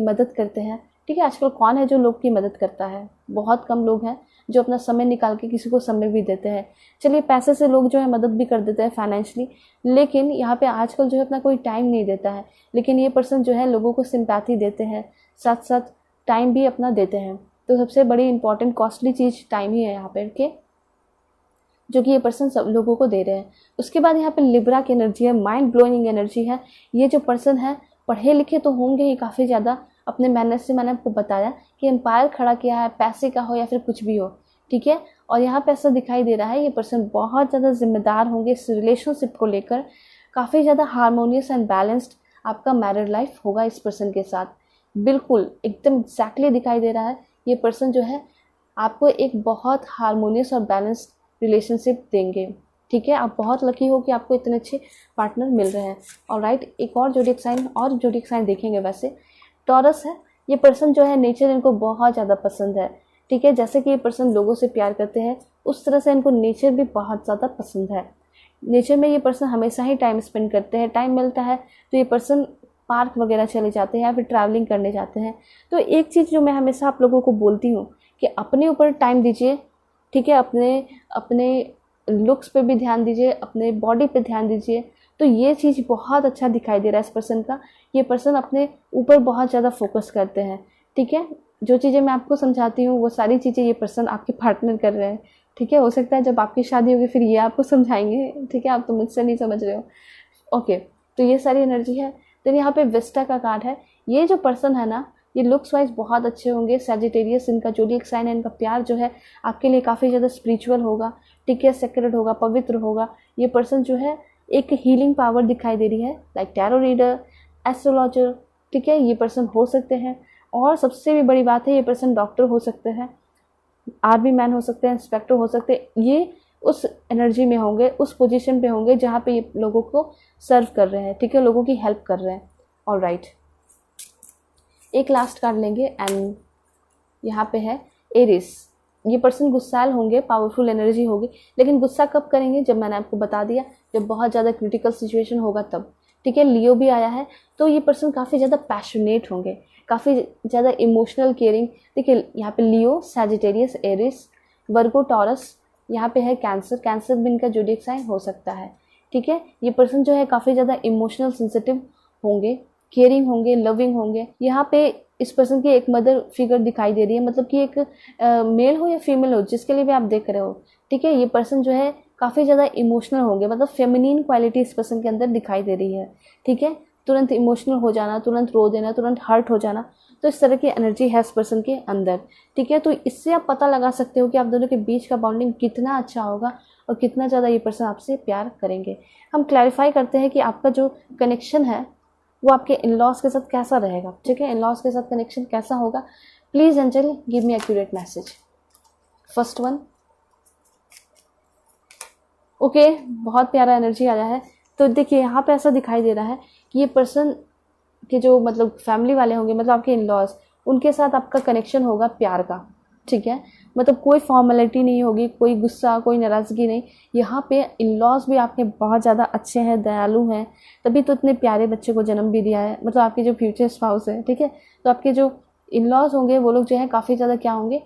मदद करते हैं, ठीक है। आजकल कौन है जो लोग की मदद करता है, बहुत कम लोग हैं जो अपना समय निकाल के किसी को समय भी देते हैं। चलिए पैसे से लोग जो है मदद भी कर देते हैं फाइनेंशियली, लेकिन यहाँ पे आजकल जो है अपना कोई टाइम नहीं देता है। लेकिन ये पर्सन जो है लोगों को सिंपैथी देते हैं, साथ साथ टाइम भी अपना देते हैं। तो सबसे बड़ी इंपॉर्टेंट कॉस्टली चीज़ टाइम ही है यहाँ पे के, जो कि ये पर्सन सब लोगों को दे रहे हैं। उसके बाद यहाँ पे लिब्रा की एनर्जी है, माइंड ब्लोइंग एनर्जी है। ये जो पर्सन है पढ़े लिखे तो होंगे ही काफ़ी ज़्यादा, अपने मेहनत से मैंने आपको बताया कि एम्पायर खड़ा किया है, पैसे का हो या फिर कुछ भी हो, ठीक है। और यहाँ पे ऐसा दिखाई दे रहा है ये पर्सन बहुत ज़्यादा जिम्मेदार होंगे इस रिलेशनशिप को लेकर, काफ़ी ज़्यादा हारमोनियस एंड बैलेंस्ड आपका मैरिड लाइफ होगा इस पर्सन के साथ। बिल्कुल एकदम एग्जैक्टली दिखाई दे रहा है ये पर्सन जो है आपको एक बहुत हारमोनियस और बैलेंस्ड रिलेशनशिप देंगे, ठीक है। आप बहुत लकी हो कि आपको इतने अच्छे पार्टनर मिल रहे हैं। और राइट, एक और जोडिक साइन देखेंगे। वैसे टॉरस है, ये पर्सन जो है नेचर इनको बहुत ज़्यादा पसंद है, ठीक है। जैसे कि ये पर्सन लोगों से प्यार करते हैं उस तरह से इनको नेचर भी बहुत ज़्यादा पसंद है। नेचर में ये पर्सन हमेशा ही टाइम स्पेंड करते हैं, टाइम मिलता है तो ये पर्सन पार्क वगैरह चले जाते हैं या फिर ट्रैवलिंग करने जाते हैं। तो एक चीज़ जो मैं हमेशा आप लोगों को बोलती हूँ कि अपने ऊपर टाइम दीजिए, ठीक है। अपने लुक्स पे भी ध्यान दीजिए, अपने बॉडी पे ध्यान दीजिए। तो ये चीज़ बहुत अच्छा दिखाई दे रहा है इस पर्सन का। ये पर्सन अपने ऊपर बहुत ज़्यादा फोकस करते हैं, ठीक है। जो चीज़ें मैं आपको समझाती हूँ वो सारी चीज़ें ये पर्सन आपके पार्टनर कर रहे हैं, ठीक है। हो सकता है जब आपकी शादी होगी फिर ये आपको समझाएंगे, ठीक है। आप तो मुझसे नहीं समझ रहे हो, ओके। तो ये सारी एनर्जी है। तो यहाँ पे विस्टा का कार्ड है। ये जो पर्सन है ना, ये लुक्स वाइज बहुत अच्छे होंगे। सैजिटेरियस इनका जोडिएक साइन है, इनका प्यार जो है आपके लिए काफ़ी ज़्यादा स्पिरिचुअल होगा, ठीक है, सेक्रेड होगा, पवित्र होगा। ये पर्सन जो है एक हीलिंग पावर दिखाई दे रही है, लाइक टैरो रीडर, एस्ट्रोलॉजर, ठीक है, ये पर्सन हो सकते हैं। और सबसे भी बड़ी बात है ये पर्सन डॉक्टर हो सकते हैं, आर्मी मैन हो सकते हैं, इंस्पेक्टर हो सकते हैं। ये उस एनर्जी में होंगे, उस पोजीशन पे होंगे जहाँ पे ये लोगों को सर्व कर रहे हैं, ठीक है, लोगों की हेल्प कर रहे हैं। ऑलराइट, एक लास्ट कार्ड लेंगे एंड यहाँ पे है एरिस। ये पर्सन गुस्सैल होंगे, पावरफुल एनर्जी होगी, लेकिन गुस्सा कब करेंगे, जब मैंने आपको बता दिया, जब बहुत ज़्यादा क्रिटिकल सिचुएशन होगा तब, ठीक है। लियो भी आया है, तो ये पर्सन काफ़ी ज़्यादा पैशनेट होंगे, काफ़ी ज़्यादा इमोशनल केयरिंग। देखिए यहाँ पे लियो, सैजिटेरियस, एरिस, वर्गो, टॉरस, यहाँ पे है कैंसर। कैंसर भी इनका जोडिएक साइन हो सकता है, ठीक है। ये पर्सन जो है काफ़ी ज़्यादा इमोशनल सेंसिटिव होंगे, केयरिंग होंगे, लविंग होंगे। यहाँ पे इस पर्सन की एक मदर फिगर दिखाई दे रही है, मतलब कि एक मेल हो या फीमेल हो, जिसके लिए भी आप देख रहे हो, ठीक है। ये पर्सन जो है काफ़ी ज़्यादा इमोशनल होंगे, मतलब फेमिनिन क्वालिटी इस पर्सन के अंदर दिखाई दे रही है, ठीक है। तुरंत इमोशनल हो जाना, तुरंत रो देना, तुरंत हर्ट हो जाना, तो इस तरह की एनर्जी है इस पर्सन के अंदर, ठीक है। तो इससे आप पता लगा सकते हो कि आप दोनों के बीच का बॉन्डिंग कितना अच्छा होगा और कितना ज़्यादा ये पर्सन आपसे प्यार करेंगे। हम क्लैरिफाई करते हैं कि आपका जो कनेक्शन है वो आपके इन लॉज के साथ कैसा रहेगा, ठीक है। इन लॉज के साथ कनेक्शन कैसा होगा, please angel give me accurate message. First one, okay, बहुत प्यारा एनर्जी आया है। तो देखिए यहाँ पे ऐसा दिखाई दे रहा है कि ये पर्सन के जो मतलब फैमिली वाले होंगे, मतलब आपके इन लॉज, उनके साथ आपका कनेक्शन होगा प्यार का, ठीक है। मतलब कोई फॉर्मेलिटी नहीं होगी, कोई गुस्सा, कोई नाराज़गी नहीं। यहाँ पे इन लॉज भी आपके बहुत ज़्यादा अच्छे हैं, दयालु हैं, तभी तो इतने प्यारे बच्चे को जन्म भी दिया है, मतलब आपके जो फ्यूचर स्पाउस है, ठीक है। तो आपके जो इन लॉज होंगे वो लोग जो है काफ़ी ज़्यादा क्या होंगे,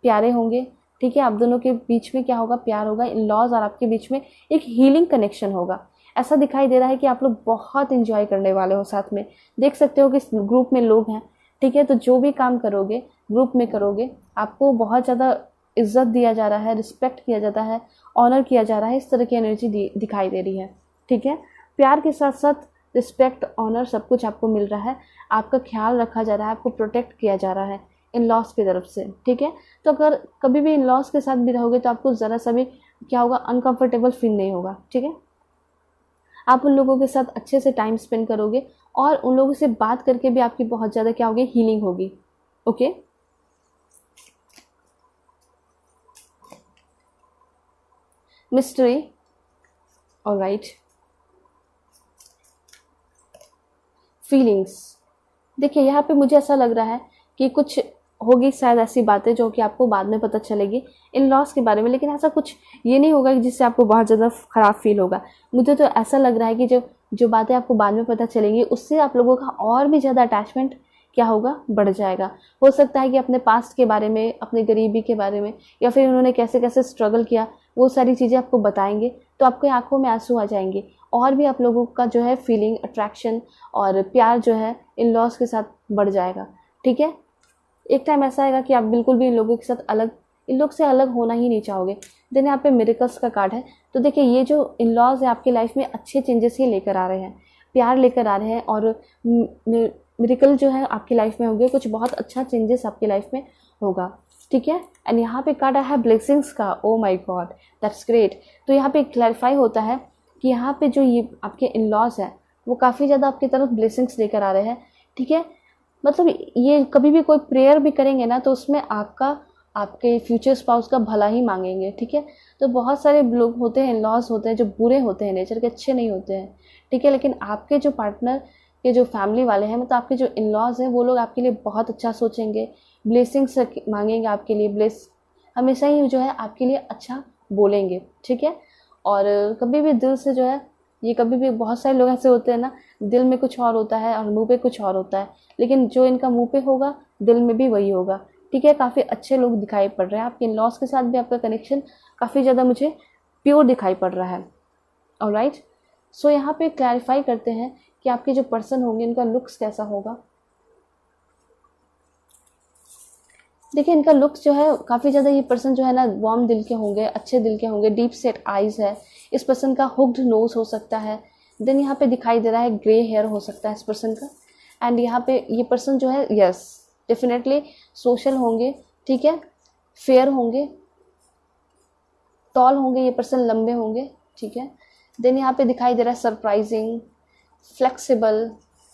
प्यारे होंगे, ठीक है। आप दोनों के बीच में क्या होगा, प्यार होगा। इन लॉज और आपके बीच में एक हीलिंग कनेक्शन होगा। ऐसा दिखाई दे रहा है कि आप लोग बहुत इंजॉय करने वाले हो साथ में। देख सकते हो कि ग्रुप में लोग हैं, ठीक है। तो जो भी काम करोगे ग्रुप में करोगे, आपको बहुत ज़्यादा इज्जत दिया जा रहा है, रिस्पेक्ट किया जाता है, ऑनर किया जा रहा है, इस तरह की एनर्जी दिखाई दे रही है, ठीक है। प्यार के साथ साथ रिस्पेक्ट, ऑनर सब कुछ आपको मिल रहा है, आपका ख्याल रखा जा रहा है, आपको प्रोटेक्ट किया जा रहा है इन लॉज की तरफ से, ठीक है। तो अगर कभी भी इन लॉज के साथ भी रहोगे तो आपको ज़रा सा भी क्या होगा, अनकंफर्टेबल फील नहीं होगा, ठीक है। आप उन लोगों के साथ अच्छे से टाइम स्पेंड करोगे और उन लोगों से बात करके भी आपकी बहुत ज़्यादा क्या होगी, हीलिंग होगी, ओके। Mystery, alright. फीलिंग्स, देखिए यहाँ पे मुझे ऐसा लग रहा है कि कुछ होगी शायद ऐसी बातें जो कि आपको बाद में पता चलेगी इन लॉस के बारे में, लेकिन ऐसा कुछ ये नहीं होगा कि जिससे आपको बहुत ज़्यादा ख़राब फील होगा। मुझे तो ऐसा लग रहा है कि जो बातें आपको बाद में पता चलेंगी उससे आप लोगों का और भी ज़्यादा अटैचमेंट क्या होगा, बढ़ जाएगा। हो सकता है कि अपने पास्ट के बारे में, अपने गरीबी के बारे में, या फिर उन्होंने कैसे कैसे स्ट्रगल किया, वो सारी चीज़ें आपको बताएंगे, तो आपकी आंखों में आंसू आ जाएंगे और भी आप लोगों का जो है फीलिंग, अट्रैक्शन और प्यार जो है इन लॉज के साथ बढ़ जाएगा। ठीक है, एक टाइम ऐसा आएगा कि आप बिल्कुल भी इन लोगों के साथ अलग, इन लोग से अलग होना ही नहीं चाहोगे। देन यहाँ पे मिरेकल्स का कार्ड है। तो देखिए, ये जो इन लॉज है आपकी लाइफ में अच्छे चेंजेस ही लेकर आ रहे हैं, प्यार लेकर आ रहे हैं, और मिरेकल जो है आपकी लाइफ में होंगे, कुछ बहुत अच्छा चेंजेस आपकी लाइफ में होगा। ठीक है, एंड यहाँ पे कार्ड है ब्लेसिंग्स का। ओ माय गॉड, दैट्स ग्रेट। तो यहाँ पे क्लैरिफाई होता है कि यहाँ पे जो ये आपके इन लॉज है वो काफ़ी ज़्यादा आपकी तरफ ब्लेसिंग्स लेकर आ रहे हैं। ठीक है, मतलब ये कभी भी कोई प्रेयर भी करेंगे ना, तो उसमें आपके फ्यूचर स्पाउस का भला ही मांगेंगे। ठीक है, तो बहुत सारे लोग होते हैं, इन लॉज होते हैं, जो बुरे होते हैं, नेचर के अच्छे नहीं होते हैं। ठीक है, लेकिन आपके जो पार्टनर के जो फैमिली वाले हैं, मतलब आपके जो इन लॉज हैं, वो लोग आपके लिए बहुत अच्छा सोचेंगे, ब्लेसिंग्स मांगेंगे आपके लिए, हमेशा ही जो है आपके लिए अच्छा बोलेंगे। ठीक है, और कभी भी दिल से जो है, ये कभी भी, बहुत सारे लोग ऐसे होते हैं ना, दिल में कुछ और होता है और मुंह पे कुछ और होता है, लेकिन जो इनका मुंह पे होगा दिल में भी वही होगा। ठीक है, काफ़ी अच्छे लोग दिखाई पड़ रहे हैं। आपके इन लॉज के साथ भी आपका कनेक्शन काफ़ी ज़्यादा मुझे प्योर दिखाई पड़ रहा है। ऑलराइट, सो यहाँ पे क्लैरिफाई करते हैं कि आपके जो पर्सन होंगे इनका लुक्स कैसा होगा। देखिए, इनका लुक्स जो है काफ़ी ज़्यादा, ये पर्सन जो है ना वार्म दिल के होंगे, अच्छे दिल के होंगे, डीप सेट आइज़ है, इस पर्सन का हुक्ड नोज हो सकता है। देन यहाँ पे दिखाई दे रहा है ग्रे हेयर हो सकता है इस पर्सन का। एंड यहाँ पे ये पर्सन जो है, यस डेफिनेटली सोशल होंगे। ठीक है, फेयर होंगे, टॉल होंगे, ये पर्सन लंबे होंगे। ठीक है, देन यहाँ पे दिखाई दे रहा है सरप्राइजिंग, फ्लेक्सिबल,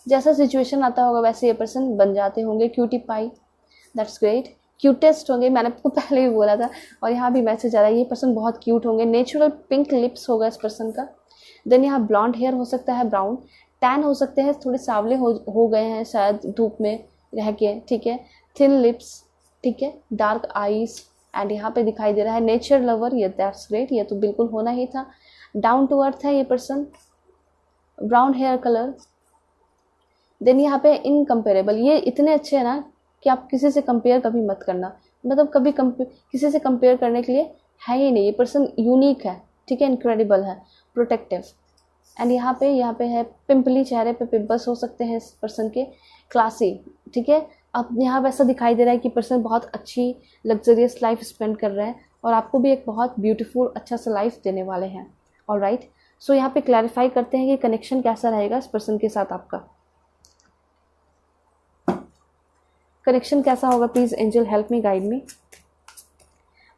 जैसा सिचुएशन आता होगा वैसे ये पर्सन बन जाते होंगे, cutie pie, that's great, cutest होंगे, मैंने आपको पहले भी बोला था, और यहाँ भी मैसेज आ रहा है, ये पर्सन बहुत क्यूट होंगे, नेचुरल पिंक लिप्स होगा इस पर्सन का। देन यहाँ ब्लॉन्ड हेयर हो सकता है, ब्राउन, टैन हो सकते हैं, थोड़े सावले हो गए हैं शायद धूप में रह के। ठीक है, थिन लिप्स, ठीक है, डार्क आईज, एंड यहाँ पे दिखाई दे रहा है नेचर लवर, ये दैट्स ग्रेट, ये तो बिल्कुल होना ही था। डाउन टू अर्थ है ये person, brown hair colour. Then यहाँ पे इनकम्पेरेबल, ये इतने अच्छे हैं ना कि आप किसी से कंपेयर कभी मत करना, मतलब कभी किसी से कंपेयर करने के लिए है ही नहीं। ये पर्सन यूनिक है, ठीक है, इनक्रेडिबल है, प्रोटेक्टिव। एंड यहाँ पे है पिंपली, चेहरे पे पिंपल्स हो सकते हैं इस पर्सन के, क्लासी। ठीक है, अब यहाँ पे ऐसा दिखाई दे रहा है कि पर्सन बहुत अच्छी लग्जरियस लाइफ स्पेंड कर रहे हैं और आपको भी एक बहुत ब्यूटीफुल अच्छा सा लाइफ देने वाले हैं। ऑलराइट, सो यहाँ पे क्लैरिफाई करते हैं कि कनेक्शन कैसा रहेगा इस पर्सन के साथ आपका, कनेक्शन कैसा होगा। Please angel help me, guide me.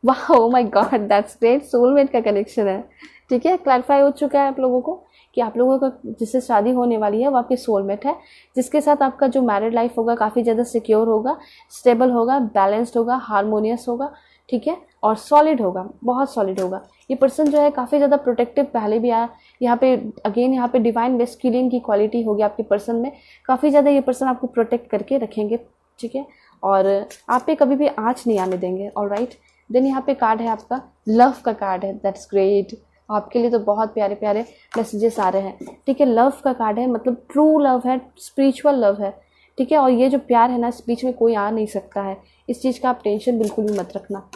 वाह, oh my god, that's great, soulmate का कनेक्शन है। ठीक है, क्लैरिफाई हो चुका है आप लोगों को कि आप लोगों का जिससे शादी होने वाली है वो आपके सोलमेट है, जिसके साथ आपका जो मैरिड लाइफ होगा काफ़ी ज़्यादा सिक्योर होगा, स्टेबल होगा, बैलेंस्ड होगा, हारमोनियस होगा। ठीक है, और सॉलिड होगा, बहुत सॉलिड होगा। ये पर्सन जो है काफ़ी ज़्यादा प्रोटेक्टिव, पहले भी आया। यहाँ पे अगेन यहाँ पे डिवाइन मेस्कुलिन की क्वालिटी होगी आपके पर्सन में, काफ़ी ज़्यादा ये पर्सन आपको प्रोटेक्ट करके रखेंगे। ठीक है, और आप पे कभी भी आँच नहीं आने देंगे। ऑलराइट, देन यहाँ पे कार्ड है आपका लव का कार्ड है, दैट्स ग्रेट। आपके लिए तो बहुत प्यारे प्यारे मैसेजेस आ रहे हैं। ठीक है, लव का कार्ड है, मतलब ट्रू लव है, स्पिरिचुअल लव है। ठीक है, और ये जो प्यार है ना, इस बीच में कोई आ नहीं सकता है, इस चीज़ का आप टेंशन बिल्कुल भी मत रखना।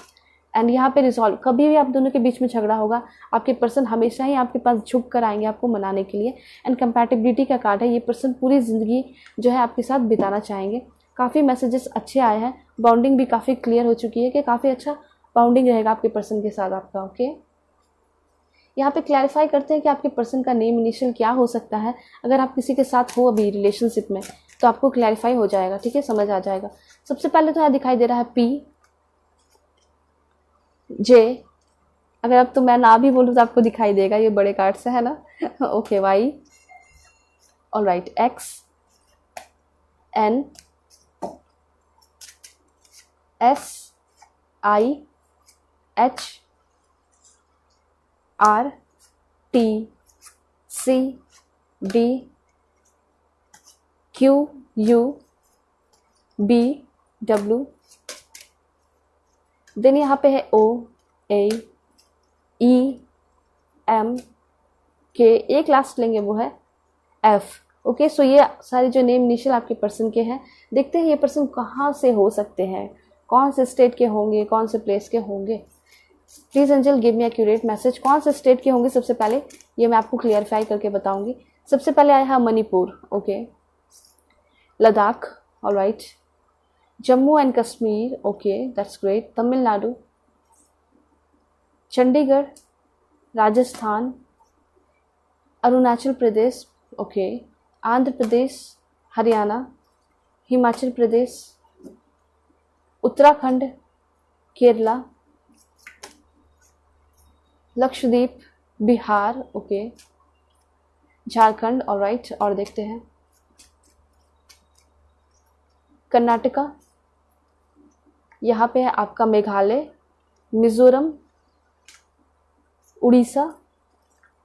एंड यहाँ पे रिजॉल्व, कभी भी आप दोनों के बीच में झगड़ा होगा, आपके पर्सन हमेशा ही आपके पास झुक कर आएंगे आपको मनाने के लिए। एंड कंपैटिबिलिटी का कार्ड है, ये पर्सन पूरी ज़िंदगी जो है आपके साथ बिताना चाहेंगे। काफ़ी मैसेजेस अच्छे आए हैं, बाउंडिंग भी काफ़ी क्लियर हो चुकी है कि काफ़ी अच्छा बाउंडिंग रहेगा आपके पर्सन के साथ आपका। ओके, यहाँ पे क्लैरिफाई करते हैं कि आपके पर्सन का नेम इनिशियल क्या हो सकता है। अगर आप किसी के साथ हो अभी रिलेशनशिप में तो आपको क्लैरिफाई हो जाएगा। ठीक है, समझ आ जाएगा। सबसे पहले तो यहाँ दिखाई दे रहा है पी जे, अगर अब तो मैं ना भी बोलूँ तो आपको दिखाई देगा, ये बड़े कार्ड से है ना। Okay, Y, alright, X, N, S, I, H, R, T, C, D, Q, U, B, W. Then यहाँ पे है ओ, ए, ई, एम, के, एक लास्ट लेंगे वो है एफ। ओके, सो ये सारे जो नेम इनिशियल आपके पर्सन के हैं। देखते हैं ये पर्सन कहाँ से हो सकते हैं, कौन से स्टेट के होंगे, कौन से प्लेस के होंगे। Please angel give me accurate message, कौन से स्टेट के होंगे सबसे पहले, ये मैं आपको क्लियरफाई करके बताऊंगी। सबसे पहले आया है Manipur, okay, Ladakh, alright, Jammu and Kashmir, okay that's great, Tamil Nadu, Chandigarh, Rajasthan, Arunachal Pradesh, okay, Andhra Pradesh, Haryana, Himachal Pradesh, Uttarakhand, Kerala, Lakshadweep, Bihar, okay, Jharkhand, alright, और देखते हैं कर्नाटका, यहाँ पे है आपका मेघालय, मिजोरम, उड़ीसा,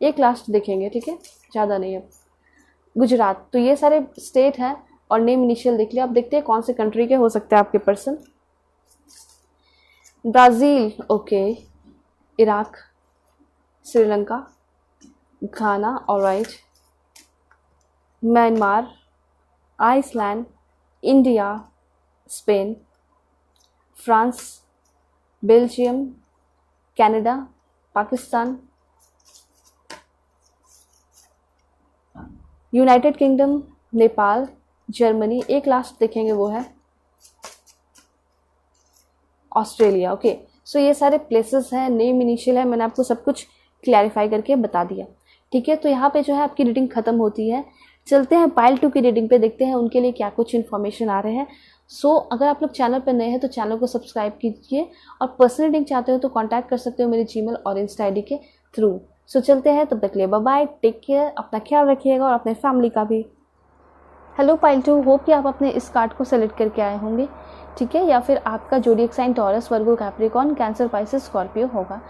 एक लास्ट देखेंगे, ठीक है, ज़्यादा नहीं है, गुजरात। तो ये सारे स्टेट हैं और नेम इनिशियल देख लिया। अब देखते हैं कौन से कंट्री के हो सकते हैं आपके person. Brazil, okay, Iraq, Sri Lanka, Ghana, alright, Myanmar, Iceland, India, Spain, France, Belgium, Canada, Pakistan, United Kingdom, Nepal, Germany, एक लास्ट देखेंगे वो है ऑस्ट्रेलिया। ओके, सो ये सारे प्लेसेस हैं, नेम इनिशियल है, मैंने आपको सब कुछ क्लैरिफाई करके बता दिया, ठीक है। तो यहाँ पे जो है आपकी रीडिंग खत्म होती है। चलते हैं पाइल 2 की रीडिंग पे, देखते हैं उनके लिए क्या कुछ इन्फॉर्मेशन आ रहे हैं। सो अगर आप लोग चैनल पर नए हैं तो चैनल को सब्सक्राइब कीजिए, और पर्सनल रीडिंग चाहते हो तो कॉन्टैक्ट कर सकते हो मेरे जीमेल और इंस्टा आईडी के थ्रू। सो चलते हैं, तब तक के लिए बाय बाय, टेक केयर, अपना ख्याल रखिएगा और अपने फैमिली का भी। हेलो पाइल 2, होप कि आप अपने इस कार्ड को सेलेक्ट करके आए होंगे, ठीक है, या फिर आपका जोडिएक साइन टॉरस, वर्गो, कैप्रिकॉर्न, कैंसर, पाइसेस, स्कॉर्पियो होगा।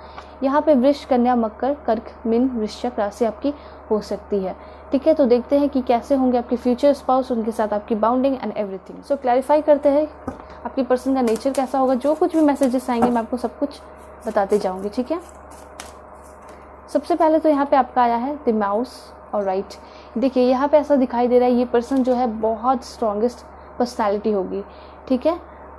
यहाँ पे वृष, कन्या, मकर, कर्क, मीन, वृश्चिक राशि आपकी हो सकती है, ठीक है। तो देखते हैं कि कैसे होंगे आपके फ्यूचर स्पाउस, उनके साथ आपकी bounding and everything. So clarify करते हैं आपकी पर्सन का नेचर कैसा होगा। जो कुछ भी मैसेजेस आएंगे मैं आपको सब कुछ बताते जाऊँगी, ठीक है। सबसे पहले तो यहाँ पे आपका आया है द माउस, ऑलराइट। देखिए यहाँ पे ऐसा दिखाई दे रहा है ये पर्सन जो है बहुत स्ट्रॉन्गेस्ट पर्सनालिटी होगी, ठीक है।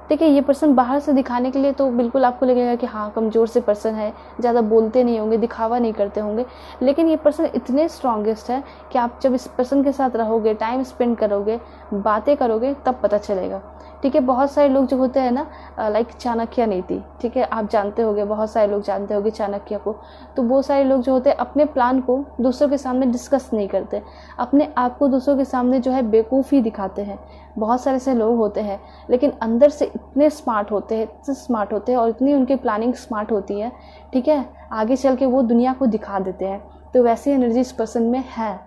देखिए ये पर्सन बाहर से दिखाने के लिए तो बिल्कुल आपको लगेगा कि हाँ कमज़ोर से पर्सन है, ज़्यादा बोलते नहीं होंगे, दिखावा नहीं करते होंगे, लेकिन ये पर्सन इतने स्ट्रॉन्गेस्ट है कि आप जब इस पर्सन के साथ रहोगे, टाइम स्पेंड करोगे, बातें करोगे, तब पता चलेगा, ठीक है। बहुत सारे लोग जो होते हैं ना, लाइक चाणक्य नीति, ठीक है, आप जानते होंगे, बहुत सारे लोग जानते होंगे चाणक्य को। तो बहुत सारे लोग जो होते हैं अपने प्लान को दूसरों के सामने डिस्कस नहीं करते, अपने आप को दूसरों के सामने जो है बेवकूफ़ी दिखाते हैं। बहुत सारे ऐसे लोग होते हैं, लेकिन अंदर से इतने स्मार्ट होते हैं, इतने स्मार्ट होते हैं, और इतनी उनकी प्लानिंग स्मार्ट होती है, ठीक है, आगे चल के वो दुनिया को दिखा देते हैं। तो वैसी एनर्जी इस पर्सन में है,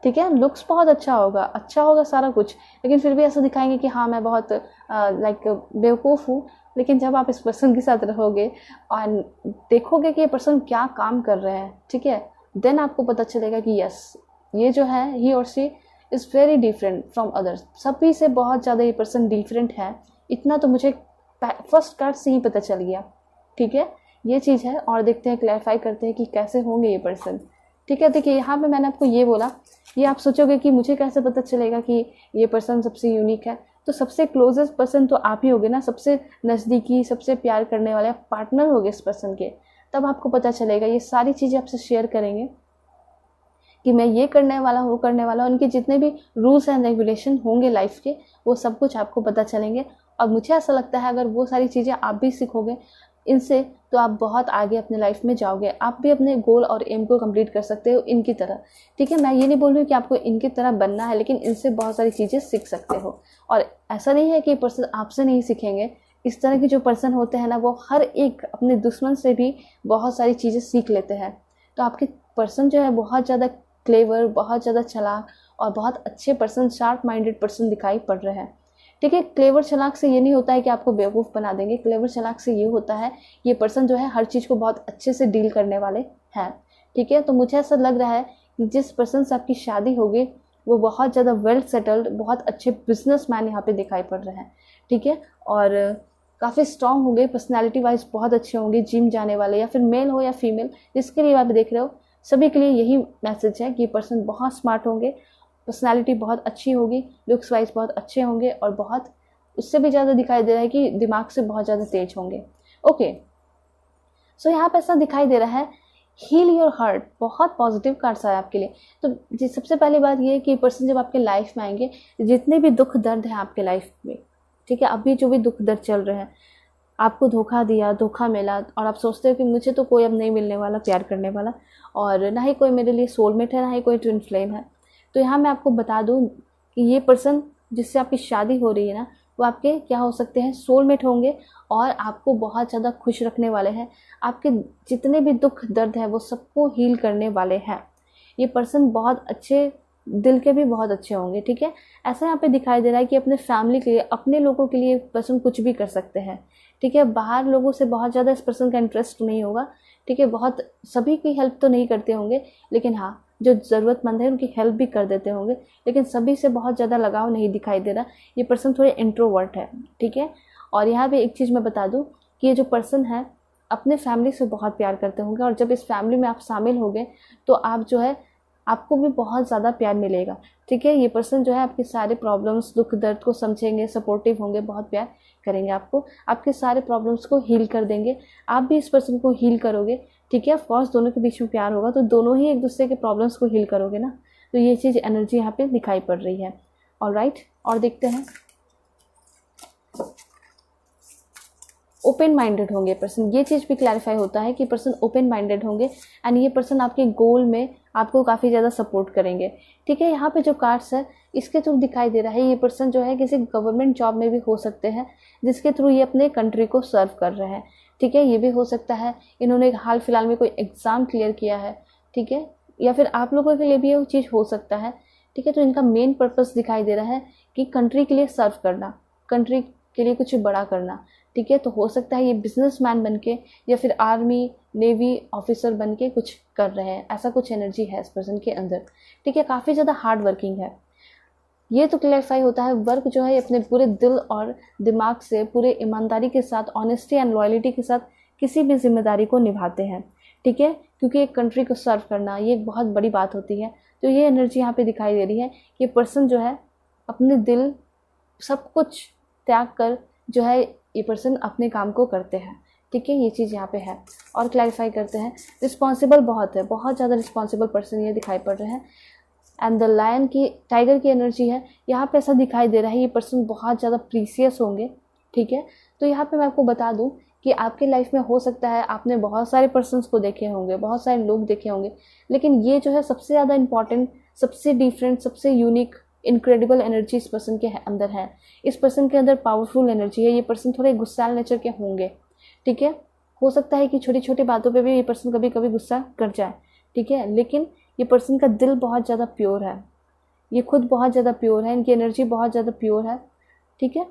ठीक है। लुक्स बहुत अच्छा होगा सारा कुछ, लेकिन फिर भी ऐसा दिखाएंगे कि हाँ मैं बहुत लाइक बेवकूफ़ हूँ। लेकिन जब आप इस पर्सन के साथ रहोगे और देखोगे कि ये पर्सन क्या काम कर रहे हैं, ठीक है, देन आपको पता चलेगा कि यस, ये जो है ही और she is very different from others. सभी से बहुत ज़्यादा ये पर्सन डिफरेंट है, इतना तो मुझे फर्स्ट कार्ड से ही पता चल गया, ठीक है, ये चीज़ है। और देखते हैं, क्लैरिफाई करते हैं कि कैसे होंगे ये पर्सन, ठीक है। देखिए यहाँ पे मैंने आपको ये बोला, ये आप सोचोगे कि मुझे कैसे पता चलेगा कि ये पर्सन सबसे यूनिक है। तो सबसे क्लोजेस्ट पर्सन तो आप ही होगे ना, सबसे नज़दीकी, सबसे प्यार करने वाले पार्टनर होगे इस पर्सन के, तब आपको पता चलेगा। ये सारी चीज़ें आपसे शेयर करेंगे कि मैं ये करने वाला हूँ, वो करने वाला हूँ, उनके जितने भी रूल्स एंड रेगुलेशन होंगे लाइफ के, वो सब कुछ आपको पता चलेंगे। और मुझे ऐसा लगता है अगर वो सारी चीज़ें आप भी सीखोगे इनसे, तो आप बहुत आगे अपने लाइफ में जाओगे, आप भी अपने गोल और एम को कंप्लीट कर सकते हो इनकी तरह, ठीक है। मैं ये नहीं बोल रही हूँ कि आपको इनकी तरह बनना है, लेकिन इनसे बहुत सारी चीज़ें सीख सकते हो। और ऐसा नहीं है कि पर्सन आपसे नहीं सीखेंगे, इस तरह के जो पर्सन होते हैं ना, वो हर एक अपने दुश्मन से भी बहुत सारी चीज़ें सीख लेते हैं। तो आपके पर्सन जो है बहुत ज़्यादा क्लेवर, बहुत ज़्यादा चालाक और बहुत अच्छे पर्सन, शार्प माइंडेड पर्सन दिखाई पड़ रहे हैं, ठीक है। क्लेवर चालाक से ये नहीं होता है कि आपको बेवकूफ़ बना देंगे, क्लेवर चालाक से ये होता है ये पर्सन जो है हर चीज़ को बहुत अच्छे से डील करने वाले हैं, ठीक है। तो मुझे ऐसा लग रहा है कि जिस पर्सन से आपकी शादी होगी वो बहुत ज़्यादा वेल सेटल्ड, बहुत अच्छे बिजनेसमैन यहाँ पे दिखाई पड़ रहे हैं, ठीक है। और काफ़ी स्ट्रॉन्ग होंगे, पर्सनैलिटी वाइज बहुत अच्छे होंगे, जिम जाने वाले, या फिर मेल हो या फीमेल, जिसके लिए आप देख रहे हो, सभी के लिए यही मैसेज है कि ये पर्सन बहुत स्मार्ट होंगे, पर्सनैलिटी बहुत अच्छी होगी, लुक्स वाइज बहुत अच्छे होंगे और बहुत उससे भी ज़्यादा दिखाई दे रहा है कि दिमाग से बहुत ज़्यादा तेज होंगे। ओके, सो यहाँ पे ऐसा दिखाई दे रहा है हील योर हार्ट, बहुत पॉजिटिव कार्ड्स है आपके लिए। तो जी सबसे पहली बात ये है कि पर्सन जब आपके लाइफ में आएंगे, जितने भी दुख दर्द हैं आपके लाइफ में, ठीक है, अभी जो भी दुख दर्द चल रहे हैं, आपको धोखा दिया, धोखा मिला और आप सोचते हो कि मुझे तो कोई अब नहीं मिलने वाला प्यार करने वाला, और ना ही कोई मेरे लिए सोलमेट है, ना ही कोई ट्विन फ्लेम है, तो यहाँ मैं आपको बता दूँ कि ये पर्सन जिससे आपकी शादी हो रही है ना, वो आपके क्या हो सकते हैं, सोलमेट होंगे और आपको बहुत ज़्यादा खुश रखने वाले हैं। आपके जितने भी दुख दर्द है वो सबको हील करने वाले हैं। ये पर्सन बहुत अच्छे दिल के भी बहुत अच्छे होंगे, ठीक है। ऐसा यहाँ पे दिखाई दे रहा है कि अपने फैमिली के लिए, अपने लोगों के लिए पर्सन कुछ भी कर सकते हैं, ठीक है। बाहर लोगों से बहुत ज़्यादा इस पर्सन का इंटरेस्ट नहीं होगा, ठीक है। बहुत सभी की हेल्प तो नहीं करते होंगे, लेकिन हाँ जो ज़रूरतमंद है उनकी हेल्प भी कर देते होंगे, लेकिन सभी से बहुत ज़्यादा लगाव नहीं दिखाई दे रहा। ये पर्सन थोड़े इंट्रोवर्ट है, ठीक है। और यहाँ पे एक चीज़ मैं बता दूँ कि ये जो पर्सन है अपने फैमिली से बहुत प्यार करते होंगे, और जब इस फैमिली में आप शामिल होंगे तो आप जो है आपको भी बहुत ज़्यादा प्यार मिलेगा, ठीक है। ये पर्सन जो है आपके सारे प्रॉब्लम्स, दुख दर्द को समझेंगे, सपोर्टिव होंगे, बहुत प्यार करेंगे आपको, आपके सारे प्रॉब्लम्स को हील कर देंगे, आप भी इस पर्सन को हील करोगे, ठीक है। ऑफकोर्स दोनों के बीच में प्यार होगा तो दोनों ही एक दूसरे के प्रॉब्लम्स को हील करोगे ना, तो ये चीज़ एनर्जी यहाँ पे दिखाई पड़ रही है। ऑलराइट, और देखते हैं। ओपन माइंडेड होंगे पर्सन, ये चीज़ भी क्लैरिफाई होता है कि पर्सन ओपन माइंडेड होंगे एंड ये पर्सन आपके गोल में आपको काफ़ी ज़्यादा सपोर्ट करेंगे, ठीक है। यहाँ पे जो कार्ड्स है इसके थ्रू दिखाई दे रहा है ये पर्सन जो है किसी गवर्नमेंट जॉब में भी हो सकते हैं, जिसके थ्रू ये अपने कंट्री को सर्व कर रहे हैं, ठीक है। ये भी हो सकता है इन्होंने हाल फिलहाल में कोई एग्ज़ाम क्लियर किया है, ठीक है, या फिर आप लोगों के लिए भी ये चीज़ हो सकता है, ठीक है। तो इनका मेन पर्पस दिखाई दे रहा है कि कंट्री के लिए सर्व करना, कंट्री के लिए कुछ बड़ा करना, ठीक है। तो हो सकता है ये बिजनेसमैन बनके या फिर आर्मी नेवी ऑफिसर बनके कुछ कर रहे हैं, ऐसा कुछ एनर्जी है इस पर्सन के अंदर, ठीक है। काफ़ी ज़्यादा हार्ड वर्किंग है, ये तो क्लैरिफाई होता है। वर्क जो है अपने पूरे दिल और दिमाग से, पूरे ईमानदारी के साथ, ऑनेस्टी एंड लॉयल्टी के साथ किसी भी जिम्मेदारी को निभाते हैं, ठीक है, क्योंकि एक कंट्री को सर्व करना ये एक बहुत बड़ी बात होती है। तो ये एनर्जी यहाँ पे दिखाई दे रही है कि ये पर्सन जो है अपने दिल सब कुछ त्याग कर जो है ये पर्सन अपने काम को करते हैं, ठीक है। ये चीज़ यहाँ पे है। और क्लैरिफाई करते हैं, रिस्पॉन्सिबल बहुत है, बहुत ज़्यादा रिस्पॉन्सिबल पर्सन ये दिखाई पड़ रहे हैं। एंड द लायन की, टाइगर की एनर्जी है यहाँ पे, ऐसा दिखाई दे रहा है ये पर्सन बहुत ज़्यादा प्रीसियस होंगे, ठीक है। तो यहाँ पे मैं आपको बता दूँ कि आपके लाइफ में हो सकता है आपने बहुत सारे पर्सन्स को देखे होंगे, बहुत सारे लोग देखे होंगे, लेकिन ये जो है सबसे ज़्यादा इंपॉर्टेंट, सबसे डिफरेंट, सबसे यूनिक, इनक्रेडिबल एनर्जी इस पर्सन के अंदर है। इस पर्सन के अंदर पावरफुल एनर्जी है। ये पर्सन थोड़े गुस्सैल नेचर के होंगे, ठीक है। हो सकता है कि छोटी छोटी बातों पे भी ये पर्सन कभी कभी गुस्सा कर जाए, ठीक है, लेकिन ये पर्सन का दिल बहुत ज़्यादा प्योर है, ये खुद बहुत ज़्यादा प्योर है, इनकी एनर्जी बहुत ज़्यादा प्योर है, ठीक है।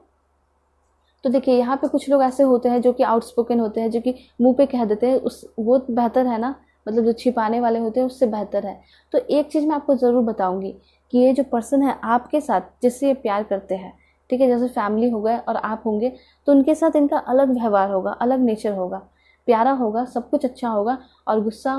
तो देखिए यहाँ पे कुछ लोग ऐसे होते हैं जो कि आउटस्पोकन होते हैं, जो कि मुंह पे कह देते हैं, उस वो बेहतर है ना, मतलब जो छिपाने वाले होते हैं उससे बेहतर है। तो एक चीज़ मैं आपको ज़रूर बताऊंगी कि ये जो पर्सन है आपके साथ जिससे ये प्यार करते हैं, ठीक है, जैसे फैमिली हो गए और आप होंगे, तो उनके साथ इनका अलग व्यवहार होगा, अलग नेचर होगा, प्यारा होगा, सब कुछ अच्छा होगा। और गुस्सा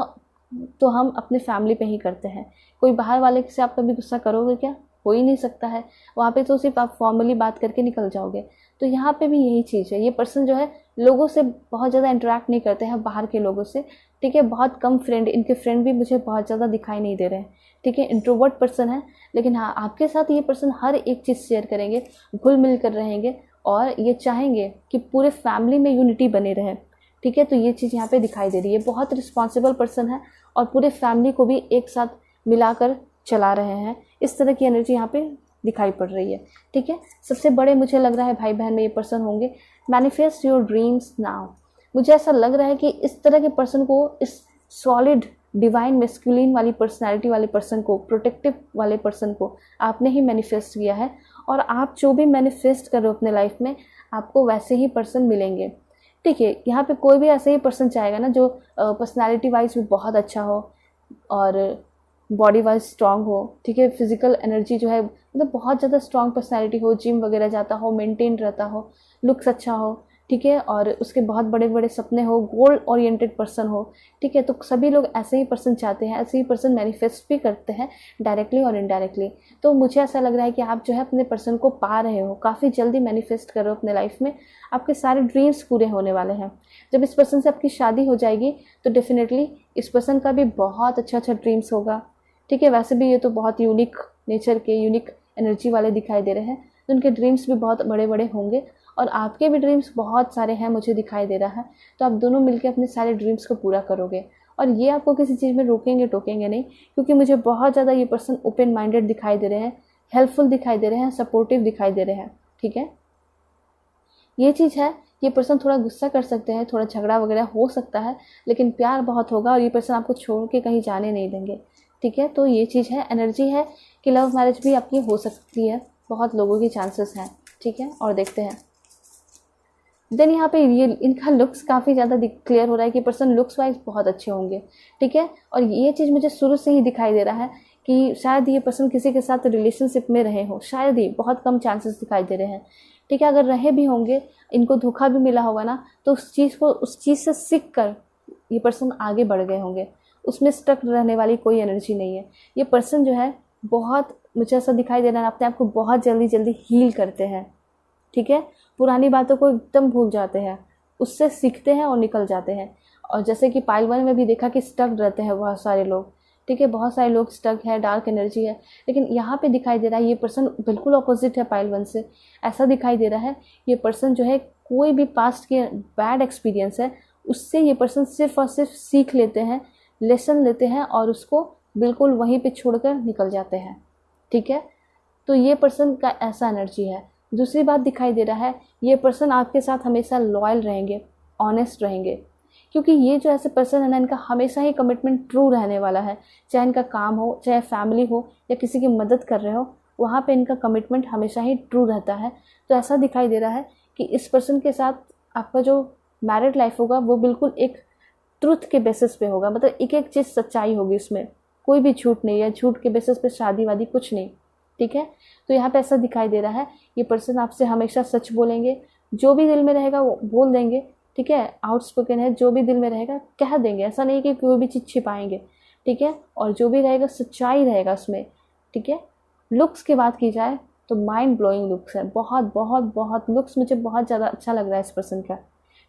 तो हम अपने फैमिली पे ही करते हैं, कोई बाहर वाले से आप कभी गुस्सा करोगे क्या? हो ही नहीं सकता है, वहाँ पे तो सिर्फ आप फॉर्मली बात करके निकल जाओगे। तो यहाँ पे भी यही चीज़ है, ये पर्सन जो है लोगों से बहुत ज़्यादा इंटरेक्ट नहीं करते हैं, बाहर के लोगों से, ठीक है। बहुत कम फ्रेंड, इनके फ्रेंड भी मुझे बहुत ज़्यादा दिखाई नहीं दे रहे हैं, ठीक है। इंट्रोवर्ट पर्सन है, लेकिन हाँ आपके साथ ये पर्सन हर एक चीज़ शेयर करेंगे, घुल मिल कर रहेंगे और ये चाहेंगे कि पूरे फैमिली में यूनिटी बने रहे, ठीक है। तो ये चीज़ यहाँ पे दिखाई दे रही है। बहुत रिस्पॉन्सिबल पर्सन है और पूरे फैमिली को भी एक साथ मिलाकर चला रहे हैं, इस तरह की एनर्जी यहाँ पे दिखाई पड़ रही है, ठीक है। सबसे बड़े मुझे लग रहा है भाई बहन में ये पर्सन होंगे। मैनिफेस्ट योर ड्रीम्स नाउ, मुझे ऐसा लग रहा है कि इस तरह के पर्सन को, इस सॉलिड डिवाइन मेस्कुलिन वाली पर्सनालिटी वाले पर्सन को, प्रोटेक्टिव वाले पर्सन को आपने ही मैनिफेस्ट किया है, और आप जो भी मैनिफेस्ट कर रहे हो अपने लाइफ में आपको वैसे ही पर्सन मिलेंगे, ठीक है। यहाँ पे कोई भी ऐसे ही पर्सन चाहेगा ना जो पर्सनालिटी वाइज भी बहुत अच्छा हो और बॉडी वाइज स्ट्रांग हो, ठीक है, फिजिकल एनर्जी जो है मतलब बहुत ज़्यादा स्ट्रांग पर्सनालिटी हो, जिम वगैरह जाता हो, मेंटेन रहता हो, लुक्स अच्छा हो, ठीक है, और उसके बहुत बड़े बड़े सपने हो, गोल ओरिएंटेड पर्सन हो, ठीक है। तो सभी लोग ऐसे ही पर्सन चाहते हैं, ऐसे ही पर्सन मैनिफेस्ट भी करते हैं डायरेक्टली और इनडायरेक्टली। तो मुझे ऐसा लग रहा है कि आप जो है अपने पर्सन को पा रहे हो, काफ़ी जल्दी मैनिफेस्ट करो अपने लाइफ में, आपके सारे ड्रीम्स पूरे होने वाले हैं। जब इस पर्सन से आपकी शादी हो जाएगी तो डेफिनेटली इस पर्सन का भी बहुत अच्छा अच्छा ड्रीम्स होगा, ठीक है। वैसे भी ये तो बहुत यूनिक नेचर के, यूनिक एनर्जी वाले दिखाई दे रहे हैं, तो उनके ड्रीम्स भी बहुत बड़े बड़े होंगे और आपके भी ड्रीम्स बहुत सारे हैं, मुझे दिखाई दे रहा है। तो आप दोनों मिलकर अपने सारे ड्रीम्स को पूरा करोगे और ये आपको किसी चीज़ में रोकेंगे टोकेंगे नहीं, क्योंकि मुझे बहुत ज़्यादा ये पर्सन ओपन माइंडेड दिखाई दे रहे हैं, हेल्पफुल दिखाई दे रहे हैं, सपोर्टिव दिखाई दे रहे हैं, ठीक है। ये चीज़ है, ये पर्सन थोड़ा गुस्सा कर सकते हैं, थोड़ा झगड़ा वगैरह हो सकता है, लेकिन प्यार बहुत होगा और ये पर्सन आपको छोड़ के कहीं जाने नहीं देंगे, ठीक है। तो ये चीज़ है, एनर्जी है कि लव मैरिज भी आपकी हो सकती है, बहुत लोगों की चांसेस हैं, ठीक है। और देखते हैं देन यहाँ पे ये इनका लुक्स काफ़ी ज़्यादा क्लियर हो रहा है कि पर्सन लुक्स वाइज बहुत अच्छे होंगे, ठीक है। और ये चीज़ मुझे शुरू से ही दिखाई दे रहा है कि शायद ये पर्सन किसी के साथ रिलेशनशिप में रहे हो, शायद ही, बहुत कम चांसेस दिखाई दे रहे हैं, ठीक है। अगर रहे भी होंगे, इनको धोखा भी मिला होगा ना, तो उस चीज़ से सीख कर ये पर्सन आगे बढ़ गए होंगे, उसमें स्टक रहने वाली कोई एनर्जी नहीं है। ये पर्सन जो है बहुत, मुझे ऐसा दिखाई दे रहा है, अपने आप को बहुत जल्दी जल्दी हील करते हैं, ठीक है। पुरानी बातों को एकदम भूल जाते हैं, उससे सीखते हैं और निकल जाते हैं। और जैसे कि पाइल 1 में भी देखा कि स्टक रहते हैं बहुत सारे लोग, ठीक है, बहुत सारे लोग स्टक है, डार्क एनर्जी है। लेकिन यहाँ पे दिखाई दे रहा है ये पर्सन बिल्कुल अपोजिट है पाइल 1 से। ऐसा दिखाई दे रहा है ये पर्सन जो है, कोई भी पास्ट के बैड एक्सपीरियंस है उससे ये पर्सन सिर्फ और सिर्फ सीख लेते हैं, लेसन लेते हैं और उसको बिल्कुल वहीं पे छोड़कर निकल जाते हैं, ठीक है। तो ये पर्सन का ऐसा एनर्जी है। दूसरी बात दिखाई दे रहा है, ये पर्सन आपके साथ हमेशा लॉयल रहेंगे, ऑनेस्ट रहेंगे, क्योंकि ये जो ऐसे पर्सन है ना, इनका हमेशा ही कमिटमेंट ट्रू रहने वाला है। चाहे इनका काम हो, चाहे फैमिली हो या किसी की मदद कर रहे हो, वहाँ पे इनका कमिटमेंट हमेशा ही ट्रू रहता है। तो ऐसा दिखाई दे रहा है कि इस पर्सन के साथ आपका जो मैरिड लाइफ होगा वो बिल्कुल एक ट्रुथ के बेसिस पे होगा, मतलब एक एक चीज़ सच्चाई होगी, उसमें कोई भी झूठ नहीं है, झूठ के बेसिस पे शादी वादी कुछ नहीं, ठीक है। तो यहाँ पे ऐसा दिखाई दे रहा है ये पर्सन आपसे हमेशा सच बोलेंगे, जो भी दिल में रहेगा वो बोल देंगे, ठीक है। आउटस्पोकन है, जो भी दिल में रहेगा कह देंगे, ऐसा नहीं कि कोई भी चीज़ छिपाएंगे, ठीक है। और जो भी रहेगा सच्चाई रहेगा उसमें, ठीक है। लुक्स की बात की जाए तो माइंड ब्लोइंग लुक्स है, बहुत बहुत बहुत लुक्स मुझे बहुत ज़्यादा अच्छा लग रहा है इस पर्सन का,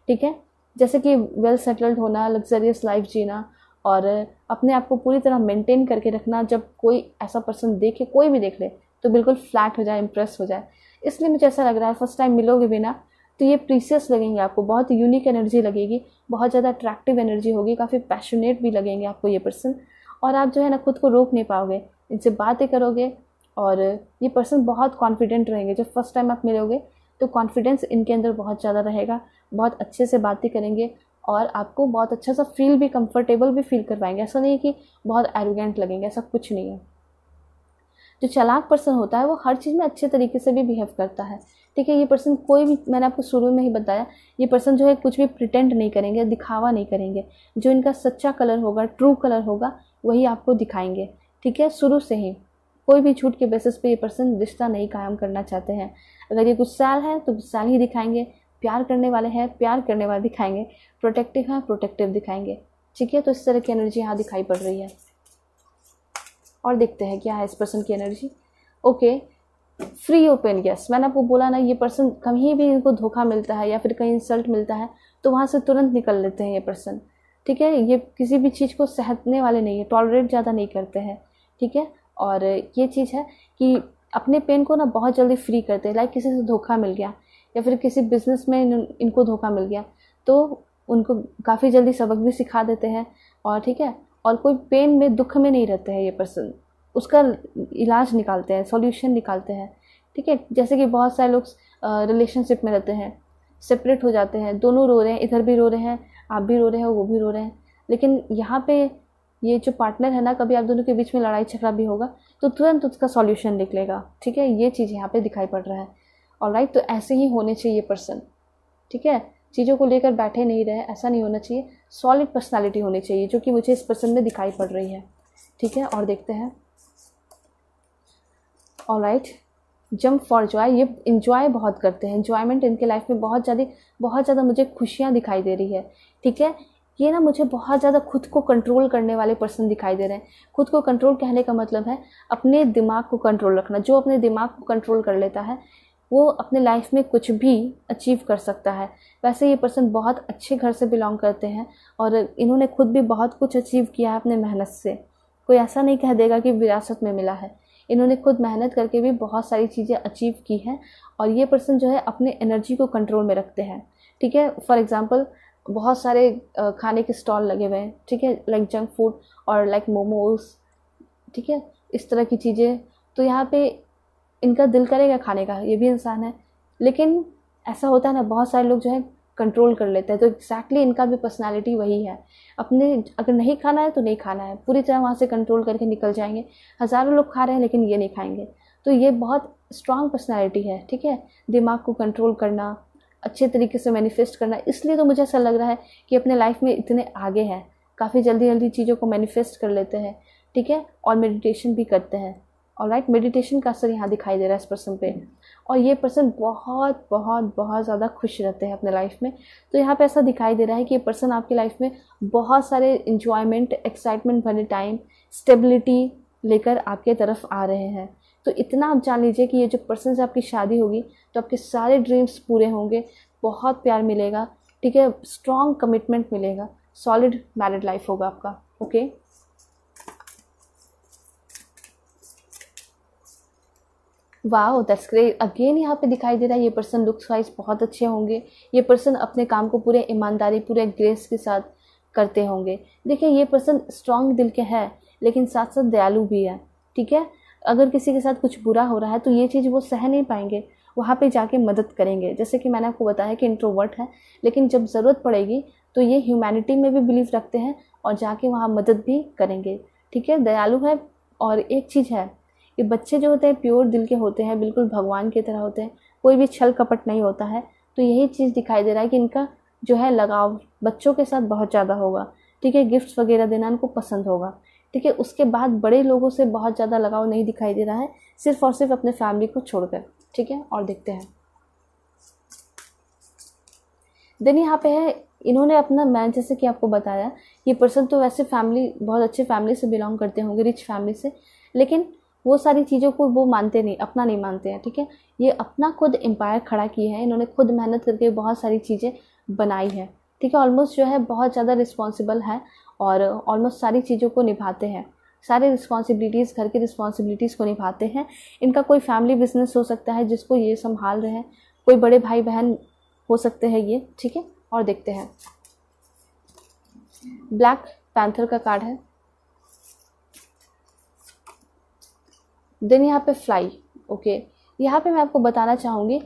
ठीक है। जैसे कि वेल सेटल्ड होना, लग्जरियस लाइफ जीना और अपने आप को पूरी तरह मेंटेन करके रखना। जब कोई ऐसा पर्सन देखे, कोई भी देख ले, तो बिल्कुल फ्लैट हो जाए, इम्प्रेस हो जाए। इसलिए मुझे ऐसा लग रहा है फर्स्ट टाइम मिलोगे भी ना तो ये प्रीसियस लगेंगे आपको, बहुत यूनिक एनर्जी लगेगी, बहुत ज़्यादा अट्रैक्टिव एनर्जी होगी, काफ़ी पैशनेट भी लगेंगे आपको ये पर्सन। और आप जो है ना खुद को रोक नहीं पाओगे, इनसे बातें करोगे और ये पर्सन बहुत कॉन्फिडेंट रहेंगे। जब फर्स्ट टाइम आप मिलोगे तो कॉन्फिडेंस इनके अंदर बहुत ज़्यादा रहेगा, बहुत अच्छे से बातें करेंगे और आपको बहुत अच्छा सा फील भी, कंफर्टेबल भी फील करवाएंगे। ऐसा नहीं कि बहुत एरोगेंट लगेंगे, ऐसा कुछ नहीं है। जो चालाक पर्सन होता है वो हर चीज़ में अच्छे तरीके से भी बिहेव करता है, ठीक है। ये पर्सन कोई भी, मैंने आपको शुरू में ही बताया, ये पर्सन जो है कुछ भी प्रिटेंड नहीं करेंगे, दिखावा नहीं करेंगे। जो इनका सच्चा कलर होगा, ट्रू कलर होगा, वही आपको दिखाएंगे, ठीक है। शुरू से ही कोई भी झूठ के बेसिस पे ये पर्सन रिश्ता नहीं कायम करना चाहते हैं। अगर ये गुस्सैल है तो गुस्सैल ही दिखाएंगे, प्यार करने वाले हैं प्यार करने वाले दिखाएंगे, प्रोटेक्टिव है प्रोटेक्टिव दिखाएंगे, ठीक है। तो इस तरह की एनर्जी यहाँ दिखाई पड़ रही है। और देखते हैं क्या है इस पर्सन की energy. Okay, free open, yes, मैंने आपको बोला ना, ये पर्सन कहीं भी इनको धोखा मिलता है या फिर कहीं इंसल्ट मिलता है तो वहाँ से तुरंत निकल लेते हैं ये पर्सन, ठीक है। ये किसी भी चीज़ को सहने वाले नहीं है, टॉलरेट ज़्यादा नहीं करते हैं, ठीक है। और ये चीज़ है कि अपने पेन को ना बहुत जल्दी फ्री करते हैं। लाइक किसी से धोखा मिल गया या फिर किसी बिजनेस में इनको धोखा मिल गया तो उनको काफ़ी जल्दी सबक भी सिखा देते हैं, और ठीक है। और कोई पेन में, दुख में नहीं रहते हैं ये पर्सन, उसका इलाज निकालते हैं, सॉल्यूशन निकालते हैं, ठीक है। जैसे कि बहुत सारे लोग रिलेशनशिप में रहते हैं, सेपरेट हो जाते हैं, दोनों रो रहे हैं, इधर भी रो रहे हैं, आप भी रो रहे हो, वो भी रो रहे हैं, लेकिन यहाँ पे ये जो पार्टनर है ना, कभी आप दोनों के बीच में लड़ाई झगड़ा भी होगा तो तुरंत उसका सॉल्यूशन निकलेगा, ठीक है। ये चीज़ यहाँ पे दिखाई पड़ रहा है। ऑलराइट, तो ऐसे ही होने चाहिए पर्सन, ठीक है। चीज़ों को लेकर बैठे नहीं रहे, ऐसा नहीं होना चाहिए। सॉलिड पर्सनालिटी होनी चाहिए, जो कि मुझे इस पर्सन में दिखाई पड़ रही है, ठीक है। और देखते हैं। ऑलराइट, जंप फॉर जॉय, ये इंजॉय बहुत करते हैं, इंजॉयमेंट इनके लाइफ में बहुत ज़्यादा मुझे खुशियाँ दिखाई दे रही है। ठीक है, ये ना मुझे बहुत ज़्यादा खुद को कंट्रोल करने वाले पर्सन दिखाई दे रहे हैं। खुद को कंट्रोल कहने का मतलब है अपने दिमाग को कंट्रोल रखना। जो अपने दिमाग को कंट्रोल कर लेता है वो अपने लाइफ में कुछ भी अचीव कर सकता है। वैसे ये पर्सन बहुत अच्छे घर से बिलोंग करते हैं और इन्होंने खुद भी बहुत कुछ अचीव किया है अपने मेहनत से। कोई ऐसा नहीं कह देगा कि विरासत में मिला है, इन्होंने खुद मेहनत करके भी बहुत सारी चीज़ें अचीव की हैं। और ये पर्सन जो है अपने एनर्जी को कंट्रोल में रखते हैं। ठीक है, फॉर एग्जांपल बहुत सारे खाने के स्टॉल लगे हुए हैं, ठीक है, लाइक जंक फूड और लाइक मोमोज, ठीक है, इस तरह की चीज़ें। तो यहाँ पे इनका दिल करेगा खाने का, ये भी इंसान है, लेकिन ऐसा होता है ना बहुत सारे लोग जो है कंट्रोल कर लेते हैं। तो एग्जैक्टली इनका भी पर्सनालिटी वही है, अपने अगर नहीं खाना है तो नहीं खाना है, पूरी तरह वहाँ से कंट्रोल करके निकल जाएंगे। हज़ारों लोग खा रहे हैं लेकिन ये नहीं खाएंगे। तो ये बहुत स्ट्रांग पर्सनालिटी है। ठीक है, दिमाग को कंट्रोल करना, अच्छे तरीके से मैनिफेस्ट करना। इसलिए तो मुझे ऐसा लग रहा है कि अपने लाइफ में इतने आगे हैं, काफ़ी जल्दी जल्दी चीज़ों को मैनिफेस्ट कर लेते हैं। ठीक है, और मेडिटेशन भी करते हैं। ऑलराइट, मेडिटेशन का असर यहाँ दिखाई दे रहा है इस पर्सन पे। और ये पर्सन बहुत बहुत बहुत ज़्यादा खुश रहते हैं अपने लाइफ में। तो यहाँ पे ऐसा दिखाई दे रहा है कि ये पर्सन आपकी लाइफ में बहुत सारे इंजॉयमेंट, एक्साइटमेंट भरे टाइम, स्टेबिलिटी लेकर आपके तरफ आ रहे हैं। तो इतना आप जान लीजिए कि ये जो पर्सन से आपकी शादी होगी तो आपके सारे ड्रीम्स पूरे होंगे, बहुत प्यार मिलेगा। ठीक है, स्ट्रॉन्ग कमिटमेंट मिलेगा, सॉलिड मैरिड लाइफ होगा आपका। Okay, wow, that's great. Again यहाँ पे दिखाई दे रहा है ये पर्सन लुक्स वाइज बहुत अच्छे होंगे। ये पर्सन अपने काम को पूरे ईमानदारी, पूरे ग्रेस के साथ करते होंगे। देखिए, ये पर्सन स्ट्रॉन्ग दिल के है लेकिन साथ साथ दयालु भी है। ठीक है, अगर किसी के साथ कुछ बुरा हो रहा है तो ये चीज़ वो सह नहीं पाएंगे, वहाँ पे जाके मदद करेंगे। जैसे कि मैंने आपको बताया कि इंट्रोवर्ट है, लेकिन जब ज़रूरत पड़ेगी तो ये ह्यूमैनिटी में भी बिलीव रखते हैं और जाके वहाँ मदद भी करेंगे। ठीक है, दयालु है। और एक चीज़ है, ये बच्चे जो होते हैं प्योर दिल के होते हैं, बिल्कुल भगवान की तरह होते हैं, कोई भी छल कपट नहीं होता है। तो यही चीज़ दिखाई दे रहा है कि इनका जो है लगाव बच्चों के साथ बहुत ज़्यादा होगा। ठीक है, गिफ्ट्स वगैरह देना इनको पसंद होगा। ठीक है, उसके बाद बड़े लोगों से बहुत ज़्यादा लगाव नहीं दिखाई दे रहा है, सिर्फ और सिर्फ अपने फैमिली को छोड़कर। ठीक है, और देखते हैं देन यहाँ पे है, इन्होंने अपना, मैं जैसे कि आपको बताया, ये पर्सन तो वैसे फैमिली, बहुत अच्छे फैमिली से बिलोंग करते होंगे, रिच फैमिली से, लेकिन वो सारी चीज़ों को वो मानते नहीं, अपना नहीं मानते हैं। ठीक है, ये अपना खुद एम्पायर खड़ा किए हैं, इन्होंने खुद मेहनत करके बहुत सारी चीज़ें बनाई हैं। ठीक है, ऑलमोस्ट जो है बहुत ज़्यादा रिस्पॉन्सिबल है और ऑलमोस्ट सारी चीज़ों को निभाते हैं, सारे रिस्पॉन्सिबिलिटीज़, घर की रिस्पॉन्सिबिलिटीज़ को निभाते हैं। इनका कोई फैमिली बिजनेस हो सकता है जिसको ये संभाल रहे हैं, कोई बड़े भाई बहन हो सकते हैं ये। ठीक है, और देखते हैं, ब्लैक पैंथर का कार्ड है। देन यहाँ पे फ्लाई। ओके, यहाँ पे मैं आपको बताना चाहूँगी,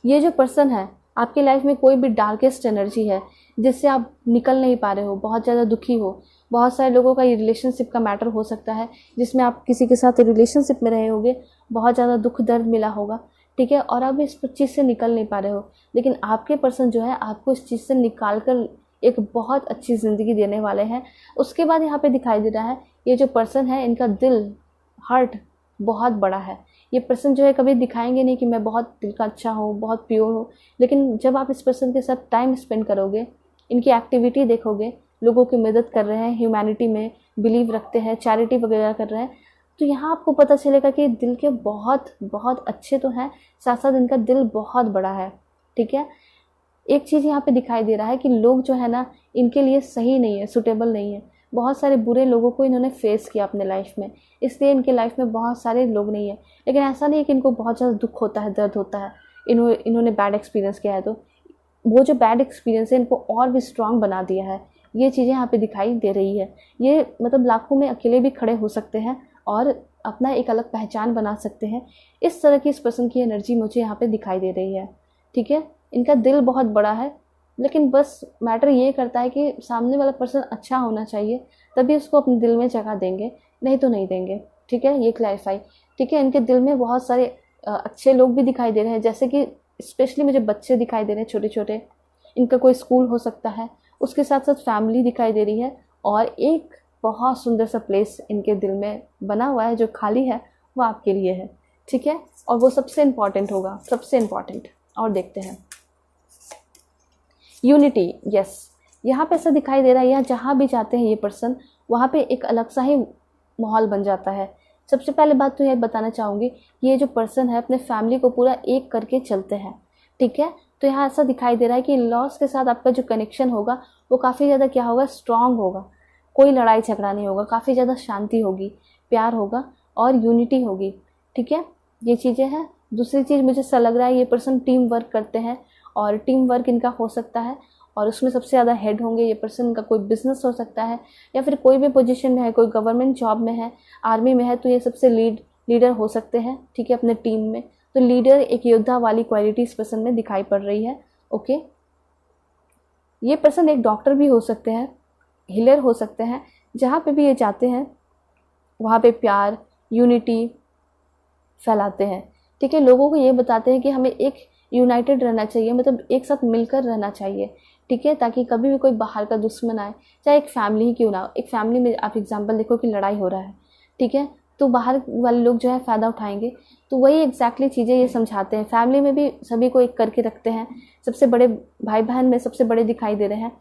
ये जो पर्सन है आपकी लाइफ में कोई भी डार्केस्ट एनर्जी है जिससे आप निकल नहीं पा रहे हो, बहुत ज़्यादा दुखी हो। बहुत सारे लोगों का ये रिलेशनशिप का मैटर हो सकता है जिसमें आप किसी के साथ रिलेशनशिप में रहे होगे, बहुत ज़्यादा दुख दर्द मिला होगा। ठीक है, और अब इस चीज़ से निकल नहीं पा रहे हो, लेकिन आपके पर्सन जो है आपको इस चीज़ से निकाल कर एक बहुत अच्छी ज़िंदगी देने वाले हैं। उसके बाद यहाँ पे दिखाई दे रहा है, ये जो पर्सन है इनका दिल, हार्ट बहुत बड़ा है। ये पर्सन जो है कभी दिखाएंगे नहीं कि मैं बहुत दिल का अच्छा हूँ, बहुत प्योर हूँ, लेकिन जब आप इस पर्सन के साथ टाइम स्पेंड करोगे, इनकी एक्टिविटी देखोगे, लोगों की मदद कर रहे हैं, ह्यूमैनिटी में बिलीव रखते हैं, चैरिटी वगैरह कर रहे हैं, तो यहाँ आपको पता चलेगा कि दिल के बहुत बहुत अच्छे तो हैं, साथ साथ इनका दिल बहुत बड़ा है। ठीक है, एक चीज़ यहाँ पे दिखाई दे रहा है कि लोग जो है ना इनके लिए सही नहीं है, सुटेबल नहीं है। बहुत सारे बुरे लोगों को इन्होंने फेस किया अपने लाइफ में, इसलिए इनके लाइफ में बहुत सारे लोग नहीं है। लेकिन ऐसा नहीं है कि इनको बहुत ज़्यादा दुख होता है, दर्द होता है, इन्होंने बैड एक्सपीरियंस किया है, तो वो जो बैड एक्सपीरियंस है इनको और भी स्ट्रांग बना दिया है। ये चीज़ें यहाँ पे दिखाई दे रही है। ये मतलब लाखों में अकेले भी खड़े हो सकते हैं और अपना एक अलग पहचान बना सकते हैं। इस तरह की इस पर्सन की एनर्जी मुझे यहाँ पे दिखाई दे रही है। ठीक है, इनका दिल बहुत बड़ा है, लेकिन बस मैटर ये करता है कि सामने वाला पर्सन अच्छा होना चाहिए, तभी उसको अपने दिल में जगह देंगे, नहीं तो नहीं देंगे। ठीक है, ये क्लैरिफाई। ठीक है, इनके दिल में बहुत सारे अच्छे लोग भी दिखाई दे रहे हैं, जैसे कि स्पेशली मुझे बच्चे दिखाई दे रहे हैं छोटे छोटे। इनका कोई स्कूल हो सकता है, उसके साथ साथ फैमिली दिखाई दे रही है, और एक बहुत सुंदर सा प्लेस इनके दिल में बना हुआ है जो खाली है, वो आपके लिए है। ठीक है, और वो सबसे इम्पॉर्टेंट होगा, सबसे इम्पॉर्टेंट। और देखते हैं यूनिटी। यस, यहाँ पे ऐसा दिखाई दे रहा है, यहाँ जहाँ भी जाते हैं ये पर्सन, वहाँ पे एक अलग सा ही माहौल बन जाता है। सबसे पहले बात तो ये बताना चाहूँगी, ये जो पर्सन है अपने फैमिली को पूरा एक करके चलते हैं, ठीक है। तो यहाँ ऐसा दिखाई दे रहा है कि लॉस के साथ आपका जो कनेक्शन होगा वो काफ़ी ज़्यादा क्या होगा, स्ट्रांग होगा। कोई लड़ाई झगड़ा नहीं होगा, काफ़ी ज़्यादा शांति होगी, प्यार होगा और यूनिटी होगी, ठीक है। ये चीज़ें हैं। दूसरी चीज़ मुझे ऐसा लग रहा है ये पर्सन टीम वर्क करते हैं, और टीम वर्क इनका हो सकता है, और उसमें सबसे ज़्यादा हेड होंगे। ये पर्सन का कोई बिजनेस हो सकता है, या फिर कोई भी पोजीशन में है, कोई गवर्नमेंट जॉब में है, आर्मी में है, तो ये सबसे लीडर हो सकते हैं, ठीक है, अपने टीम में। तो लीडर, एक योद्धा वाली क्वालिटी इस पर्सन में दिखाई पड़ रही है। ओके, ये पर्सन एक डॉक्टर भी हो सकते हैं, हीलर हो सकते हैं। जहाँ पे भी ये जाते हैं वहाँ पे प्यार, यूनिटी फैलाते हैं, ठीक है। लोगों को ये बताते हैं कि हमें एक यूनाइटेड रहना चाहिए, मतलब एक साथ मिलकर रहना चाहिए, ठीक है, ताकि कभी भी कोई बाहर का दुश्मन आए, चाहे एक फैमिली ही क्यों ना हो। एक फैमिली में आप एग्जांपल देखो कि लड़ाई हो रहा है, ठीक है, तो बाहर वाले लोग जो है फ़ायदा उठाएंगे। तो वही एग्जैक्टली चीज़ें ये समझाते हैं। फैमिली में भी सभी को एक करके रखते हैं, सबसे बड़े भाई बहन में सबसे बड़े दिखाई दे रहे हैं।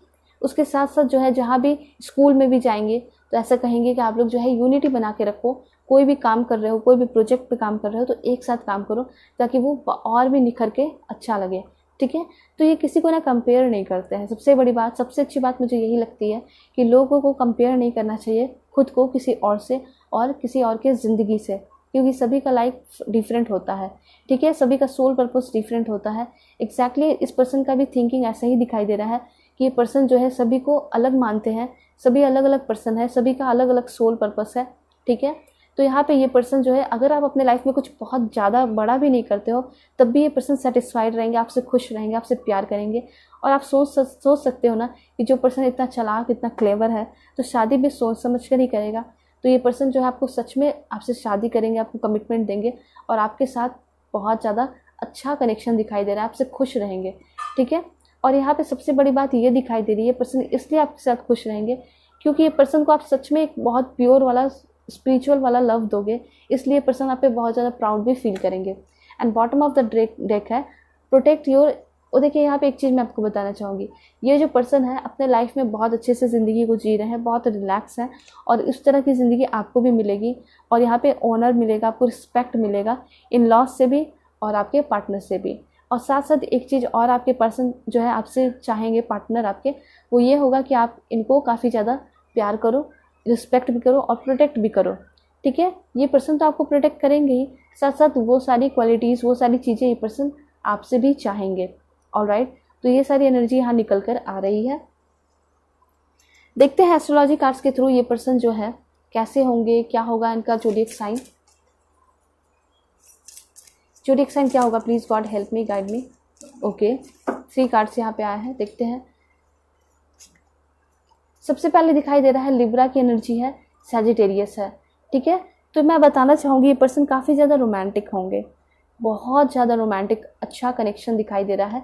उसके साथ साथ जो है जहाँ भी स्कूल में भी जाएंगे तो ऐसा कहेंगे कि आप लोग जो है यूनिटी बना के रखो। कोई भी काम कर रहे हो, कोई भी प्रोजेक्ट पे काम कर रहे हो, तो एक साथ काम करो ताकि वो और भी निखर के अच्छा लगे, ठीक है। तो ये किसी को ना कंपेयर नहीं करते हैं। सबसे बड़ी बात, सबसे अच्छी बात मुझे यही लगती है कि लोगों को कंपेयर नहीं करना चाहिए खुद को किसी और से और किसी और के ज़िंदगी से, क्योंकि सभी का लाइफ डिफरेंट होता है, ठीक है, सभी का सोल पर्पस डिफरेंट होता है। एग्जैक्टली इस पर्सन का भी थिंकिंग ऐसा ही दिखाई दे रहा है कि ये पर्सन जो है सभी को अलग मानते हैं, सभी अलग अलग पर्सन है, सभी का अलग अलग सोल पर्पस है, ठीक है। तो यहाँ पे ये पर्सन जो है, अगर आप अपने लाइफ में कुछ बहुत ज़्यादा बड़ा भी नहीं करते हो तब भी ये पर्सन सेटिस्फाइड रहेंगे, आपसे खुश रहेंगे, आपसे प्यार करेंगे। और आप सोच सकते हो ना कि जो पर्सन इतना चालाक, इतना क्लेवर है, तो शादी भी सोच समझ कर ही करेगा। तो ये पर्सन जो है आपको सच में आपसे शादी करेंगे, आपको कमिटमेंट देंगे और आपके साथ बहुत ज़्यादा अच्छा कनेक्शन दिखाई दे रहा है, आपसे खुश रहेंगे, ठीक है। और यहाँ पे सबसे बड़ी बात ये दिखाई दे रही है, पर्सन इसलिए आपके साथ खुश रहेंगे क्योंकि ये पर्सन को आप सच में एक बहुत प्योर वाला, स्पिरिचुअल वाला लव दोगे, इसलिए पर्सन आप पे बहुत ज़्यादा प्राउड भी फील करेंगे। And bottom of the deck है प्रोटेक्ट योर। और देखिए यहाँ पे एक चीज़ मैं आपको बताना चाहूँगी, ये जो पर्सन है अपने लाइफ में बहुत अच्छे से ज़िंदगी को जी रहे हैं, बहुत रिलैक्स हैं, और इस तरह की ज़िंदगी आपको भी मिलेगी। और यहाँ पे ऑनर मिलेगा, आपको रिस्पेक्ट मिलेगा, इन लॉस से भी और आपके पार्टनर से भी। और साथ साथ एक चीज़ और आपके पर्सन जो है आपसे चाहेंगे, पार्टनर आपके, वो ये होगा कि आप इनको काफ़ी ज़्यादा प्यार करो, रिस्पेक्ट भी करो और प्रोटेक्ट भी करो, ठीक है। ये पर्सन तो आपको प्रोटेक्ट करेंगे ही, साथ साथ वो सारी क्वालिटीज़, वो सारी चीज़ें ये पर्सन आपसे भी चाहेंगे। ऑलराइट, तो ये सारी एनर्जी यहाँ निकल कर आ रही है। देखते हैं एस्ट्रोलॉजी कार्ड्स के थ्रू ये पर्सन जो है कैसे होंगे, क्या होगा इनका ज़ोडिएक साइन। ज़ोडिएक साइन क्या होगा, please God help me, guide me. Okay, 3 cards यहाँ पे आए हैं, देखते हैं। सबसे पहले दिखाई दे रहा है लिब्रा की एनर्जी है, सैजिटेरियस है, ठीक है। तो मैं बताना चाहूँगी ये पर्सन काफ़ी ज़्यादा रोमांटिक होंगे, बहुत ज़्यादा रोमांटिक, अच्छा कनेक्शन दिखाई दे रहा है।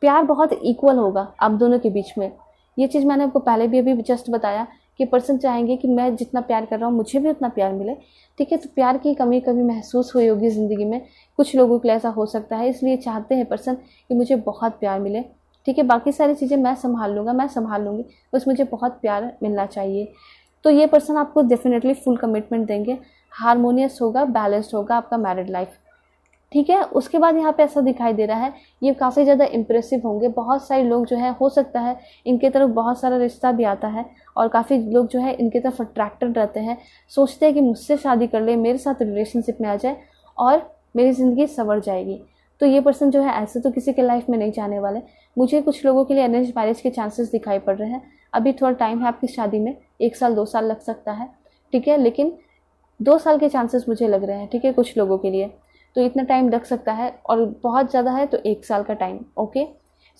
प्यार बहुत इक्वल होगा आप दोनों के बीच में। ये चीज़ मैंने आपको पहले भी अभी जस्ट बताया कि पर्सन चाहेंगे कि मैं जितना प्यार कर रहा हूँ मुझे भी उतना प्यार मिले, ठीक है। तो प्यार की कमी कभी महसूस हुई होगी ज़िंदगी में, कुछ लोगों के लिए ऐसा हो सकता है, इसलिए चाहते हैं पर्सन कि मुझे बहुत प्यार मिले, ठीक है। बाकी सारी चीज़ें मैं संभाल लूँगा, मैं संभाल लूँगी, बस मुझे बहुत प्यार मिलना चाहिए। तो ये पर्सन आपको डेफिनेटली फुल कमिटमेंट देंगे, हारमोनियस होगा, बैलेंस्ड होगा आपका मैरिड लाइफ, ठीक है। उसके बाद यहाँ पे ऐसा दिखाई दे रहा है ये काफ़ी ज़्यादा इंप्रेसिव होंगे। बहुत सारे लोग जो है, हो सकता है इनके तरफ बहुत सारा रिश्ता भी आता है, और काफ़ी लोग जो है इनके तरफ अट्रैक्टेड रहते हैं, सोचते हैं कि मुझसे शादी कर ले, मेरे साथ रिलेशनशिप में आ जाए और मेरी ज़िंदगी संवर जाएगी। तो ये पर्सन जो है ऐसे तो किसी के लाइफ में नहीं जाने वाले। मुझे कुछ लोगों के लिए अरेंज मैरिज के चांसेस दिखाई पड़ रहे हैं। अभी थोड़ा टाइम है आपकी शादी में, 1 साल 2 साल लग सकता है, ठीक है, लेकिन 2 साल के चांसेस मुझे लग रहे हैं, ठीक है, कुछ लोगों के लिए तो इतना टाइम लग सकता है, और बहुत ज़्यादा है तो 1 साल का टाइम। ओके,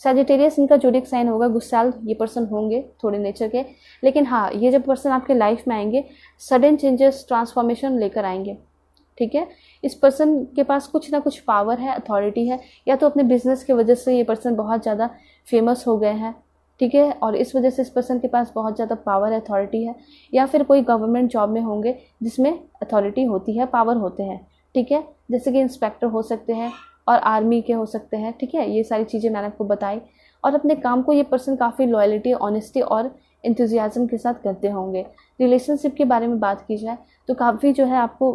सैजिटेरियस इनका ज़ोडिएक साइन होगा, गुस्सैल ये पर्सन होंगे थोड़े नेचर के, लेकिन हाँ, ये जब पर्सन आपके लाइफ में आएंगे सडन चेंजेस, ट्रांसफॉर्मेशन लेकर आएंगे, ठीक है। इस पर्सन के पास कुछ ना कुछ पावर है, अथॉरिटी है, या तो अपने बिजनेस की वजह से ये पर्सन बहुत ज़्यादा फेमस हो गए हैं, ठीक है, और इस वजह से इस पर्सन के पास बहुत ज़्यादा पावर है, अथॉरिटी है, या फिर कोई गवर्नमेंट जॉब में होंगे जिसमें अथॉरिटी होती है, पावर होते हैं, ठीक है, जैसे कि इंस्पेक्टर हो सकते हैं और आर्मी के हो सकते हैं, ठीक है, ये सारी चीज़ें मैंने आपको बताई। और अपने काम को ये पर्सन काफ़ी लॉयल्टी, ऑनेस्टी और इंथुजियाज्म के साथ करते होंगे। रिलेशनशिप के बारे में बात की जाए तो काफ़ी जो है आपको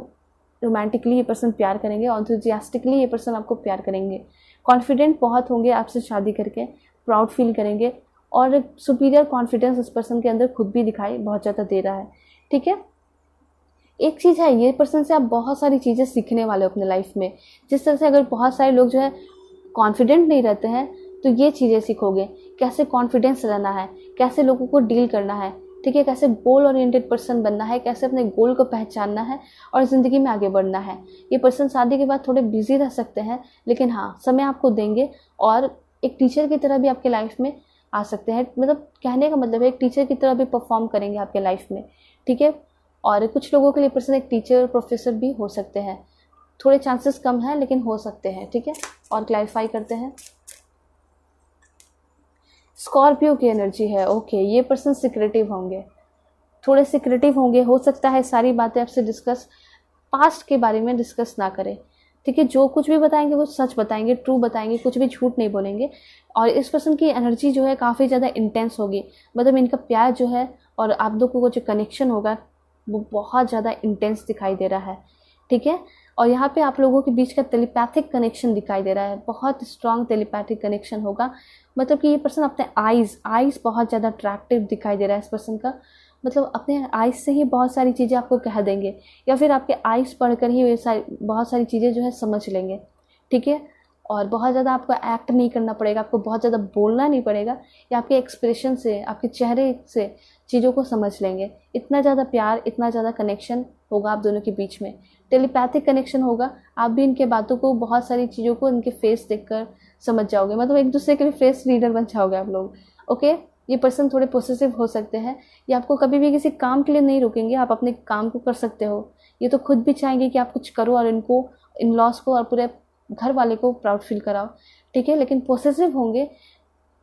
रोमांटिकली ये पर्सन प्यार करेंगे और इंथुजियास्टिकली ये पर्सन आपको प्यार करेंगे। कॉन्फिडेंट बहुत होंगे आपसे शादी करके, प्राउड फील करेंगे और सुपीरियर कॉन्फिडेंस इस पर्सन के अंदर खुद भी दिखाई बहुत ज़्यादा दे रहा है, ठीक है। एक चीज़ है, ये पर्सन से आप बहुत सारी चीज़ें सीखने वाले हो अपने लाइफ में। जिस तरह से अगर बहुत सारे लोग जो है कॉन्फिडेंट नहीं रहते हैं तो ये चीज़ें सीखोगे, कैसे कॉन्फिडेंस रहना है, कैसे लोगों को डील करना है, ठीक है, कैसे गोल ओरिएंटेड पर्सन बनना है, कैसे अपने गोल को पहचानना है और ज़िंदगी में आगे बढ़ना है। ये पर्सन शादी के बाद थोड़े बिजी रह सकते हैं, लेकिन हाँ समय आपको देंगे और एक टीचर की तरह भी आपके लाइफ में आ सकते हैं। मतलब कहने का मतलब है एक टीचर की तरह भी परफॉर्म करेंगे आपके लाइफ में, ठीक है। और कुछ लोगों के लिए पर्सन एक टीचर प्रोफेसर भी हो सकते हैं, थोड़े चांसेस कम हैं लेकिन हो सकते हैं, ठीक है। और क्लैरिफाई करते हैं, स्कॉर्पियो की एनर्जी है। ओके, ये पर्सन सिक्रेटिव होंगे, थोड़े सिक्रेटिव होंगे। हो सकता है सारी बातें आपसे डिस्कस, पास्ट के बारे में डिस्कस ना करें, ठीक है। जो कुछ भी बताएंगे वो सच बताएंगे, ट्रू बताएंगे, कुछ भी झूठ नहीं बोलेंगे। और इस पर्सन की एनर्जी जो है काफ़ी ज़्यादा इंटेंस होगी, मतलब इनका प्यार जो है और आप दोनों को जो कनेक्शन होगा वो बहुत ज़्यादा इंटेंस दिखाई दे रहा है, ठीक है। और यहाँ पे आप लोगों के बीच का टेलीपैथिक कनेक्शन दिखाई दे रहा है, बहुत स्ट्रॉन्ग टेलीपैथिक कनेक्शन होगा। मतलब कि ये पर्सन अपने आइज़ बहुत ज़्यादा अट्रैक्टिव दिखाई दे रहा है इस पर्सन का, मतलब अपने आइज़ से ही बहुत सारी चीज़ें आपको कह देंगे या फिर आपके आइज़ पढ़कर ही बहुत सारी चीज़ें जो है समझ लेंगे, ठीक है। और बहुत ज़्यादा आपको एक्ट नहीं करना पड़ेगा, आपको बहुत ज़्यादा बोलना नहीं पड़ेगा, या आपके एक्सप्रेशन से, आपके चेहरे से चीज़ों को समझ लेंगे। इतना ज़्यादा प्यार, इतना ज़्यादा कनेक्शन होगा आप दोनों के बीच में, टेलीपैथिक कनेक्शन होगा। आप भी इनके बातों को, बहुत सारी चीज़ों को इनके फेस देखकर समझ जाओगे, मतलब एक दूसरे के लिए फेस रीडर बन जाओगे आप लोग, ओके। ये पर्सन थोड़े पोसेसिव हो सकते हैं, ये आपको कभी भी किसी काम के लिए नहीं रोकेंगे, आप अपने काम को कर सकते हो। ये तो खुद भी चाहेंगे कि आप कुछ करो और इनको, इन लॉस को और पूरे घर वाले को प्राउड फील कराओ, ठीक है। लेकिन पोसेसिव होंगे,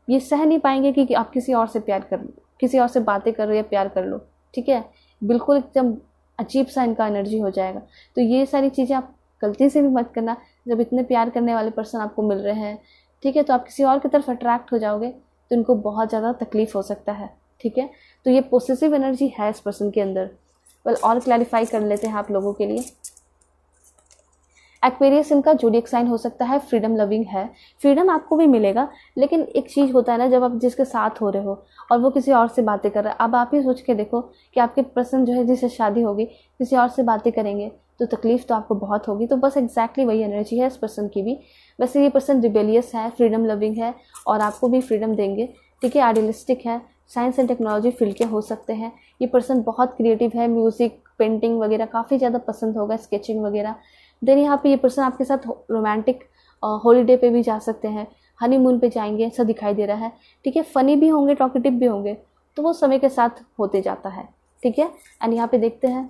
ये सह नहीं पाएंगे कि आप किसी और से प्यार कर लो, किसी और से बातें कर लो या प्यार कर लो, ठीक है। बिल्कुल एकदम अजीब सा इनका एनर्जी हो जाएगा। तो ये सारी चीज़ें आप गलती से भी मत करना। जब इतने प्यार करने वाले पर्सन आपको मिल रहे हैं, ठीक है, तो आप किसी और की तरफ अट्रैक्ट हो जाओगे तो इनको बहुत ज़्यादा तकलीफ हो सकता है, ठीक है। तो ये पॉसेसिव एनर्जी है इस पर्सन के अंदर। वेल, और क्लैरिफाई कर लेते हैं आप लोगों के लिए। एक्वेरियस इनका ज़ोडिएक साइन हो सकता है, फ्रीडम लविंग है, फ्रीडम आपको भी मिलेगा। लेकिन एक चीज़ होता है ना, जब आप जिसके साथ हो रहे हो और वो किसी और से बातें कर रहा है, अब आप ही सोच के देखो कि आपके पर्सन जो है जिससे शादी होगी किसी और से बातें करेंगे तो तकलीफ़ तो आपको बहुत होगी। तो बस एग्जैक्टली वही एनर्जी है इस पर्सन की भी। वैसे ये पर्सन रिबेलियस है, फ्रीडम लविंग है और आपको भी फ्रीडम देंगे, ठीक है। आइडियलिस्टिक है, साइंस एंड टेक्नोलॉजी फील्ड के हो सकते हैं। ये पर्सन बहुत क्रिएटिव है, म्यूज़िक, पेंटिंग वगैरह काफ़ी ज़्यादा पसंद होगा, स्केचिंग वगैरह। देन यहाँ पे ये पर्सन आपके साथ रोमांटिक हॉलीडे पे भी जा सकते हैं, हनीमून पे जाएंगे, ऐसा दिखाई दे रहा है, ठीक है। फ़नी भी होंगे, टॉकेटिव भी होंगे, तो वो समय के साथ होते जाता है, ठीक है। एंड यहाँ पे देखते हैं,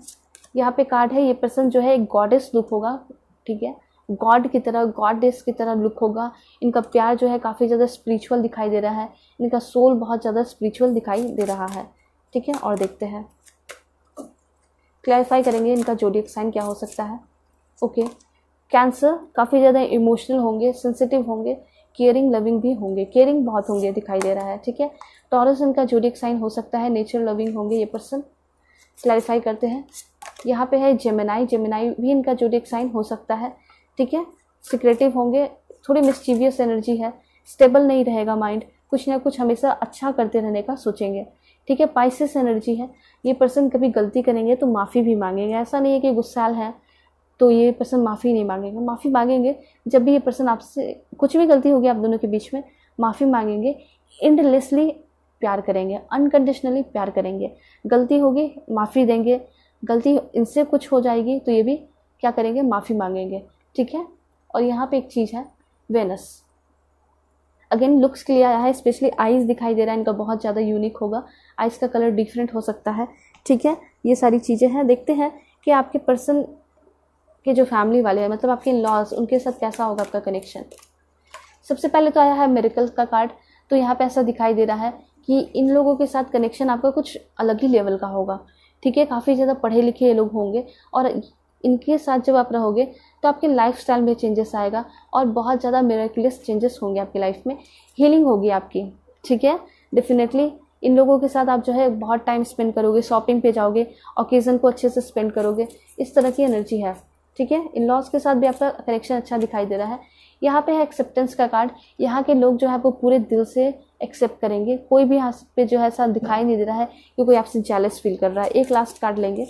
यहाँ पे कार्ड है, ये पर्सन जो है एक गॉडेस लुक होगा, ठीक है, गॉड की तरह, गॉडेस की तरह लुक होगा। इनका प्यार जो है काफ़ी ज़्यादा स्पिरिचुअल दिखाई दे रहा है, इनका सोल बहुत ज़्यादा स्पिरिचुअल दिखाई दे रहा है, ठीक है। और देखते हैं, क्लैरिफाई करेंगे इनका ज़ोडिएक साइन क्या हो सकता है। ओके, कैंसर काफ़ी ज़्यादा इमोशनल होंगे, सेंसिटिव होंगे, केयरिंग लविंग भी होंगे, केयरिंग बहुत होंगे दिखाई दे रहा है, ठीक है। टॉरस इनका ज़ोडिएक साइन हो सकता है, नेचर लविंग होंगे ये पर्सन। क्लैरिफाई करते हैं, यहाँ पे है जेमिनाई, जेमिनाई भी इनका ज़ोडिएक साइन हो सकता है, ठीक है। सिक्रेटिव होंगे, थोड़ी मिस्चीवियस एनर्जी है, स्टेबल नहीं रहेगा माइंड, कुछ ना कुछ हमेशा अच्छा करते रहने का सोचेंगे, ठीक है। पाइसेस एनर्जी है, ये पर्सन कभी गलती करेंगे तो माफ़ी भी मांगेंगे, ऐसा नहीं है कि गुस्सैल है तो ये पर्सन माफ़ी नहीं मांगेंगे, माफ़ी मांगेंगे। जब भी ये पर्सन आपसे कुछ भी गलती होगी आप दोनों के बीच में, माफ़ी मांगेंगे, एंडलेसली प्यार करेंगे, अनकंडीशनली प्यार करेंगे। गलती होगी माफ़ी देंगे, गलती इनसे कुछ हो जाएगी तो ये भी क्या करेंगे, माफ़ी मांगेंगे, ठीक है। और यहाँ पे एक चीज़ है, वेनस, अगेन लुक्स के लिए आया है, स्पेशली आइज़ दिखाई दे रहा है इनका बहुत ज़्यादा यूनिक होगा, आइज़ का कलर डिफरेंट हो सकता है, ठीक है। ये सारी चीज़ें हैं। देखते हैं कि आपके पर्सन के जो फैमिली वाले हैं, मतलब आपके लॉज, उनके साथ कैसा होगा आपका कनेक्शन। सबसे पहले तो आया है मिरेकल का कार्ड, तो यहाँ पे ऐसा दिखाई दे रहा है कि इन लोगों के साथ कनेक्शन आपका कुछ अलग ही लेवल का होगा, ठीक है। काफ़ी ज़्यादा पढ़े लिखे ये लोग होंगे और इनके साथ जब आप रहोगे तो आपके लाइफस्टाइल में चेंजेस आएगा और बहुत ज़्यादा मिरेकुलस चेंजेस होंगे आपकी लाइफ में, हीलिंग होगी आपकी। ठीक है, डेफिनेटली इन लोगों के साथ आप जो है बहुत टाइम स्पेंड करोगे, शॉपिंग पे जाओगे, ओकेज़न को अच्छे से स्पेंड करोगे, इस तरह की एनर्जी है। ठीक है, इन लॉज के साथ भी आपका कनेक्शन अच्छा दिखाई दे रहा है। यहाँ पे है एक्सेप्टेंस का कार्ड। यहाँ के लोग जो है वो पूरे दिल से एक्सेप्ट करेंगे, कोई भी यहाँ पे जो है ऐसा दिखाई नहीं दे रहा है कि कोई आपसे जेलस फील कर रहा है। एक लास्ट कार्ड लेंगे।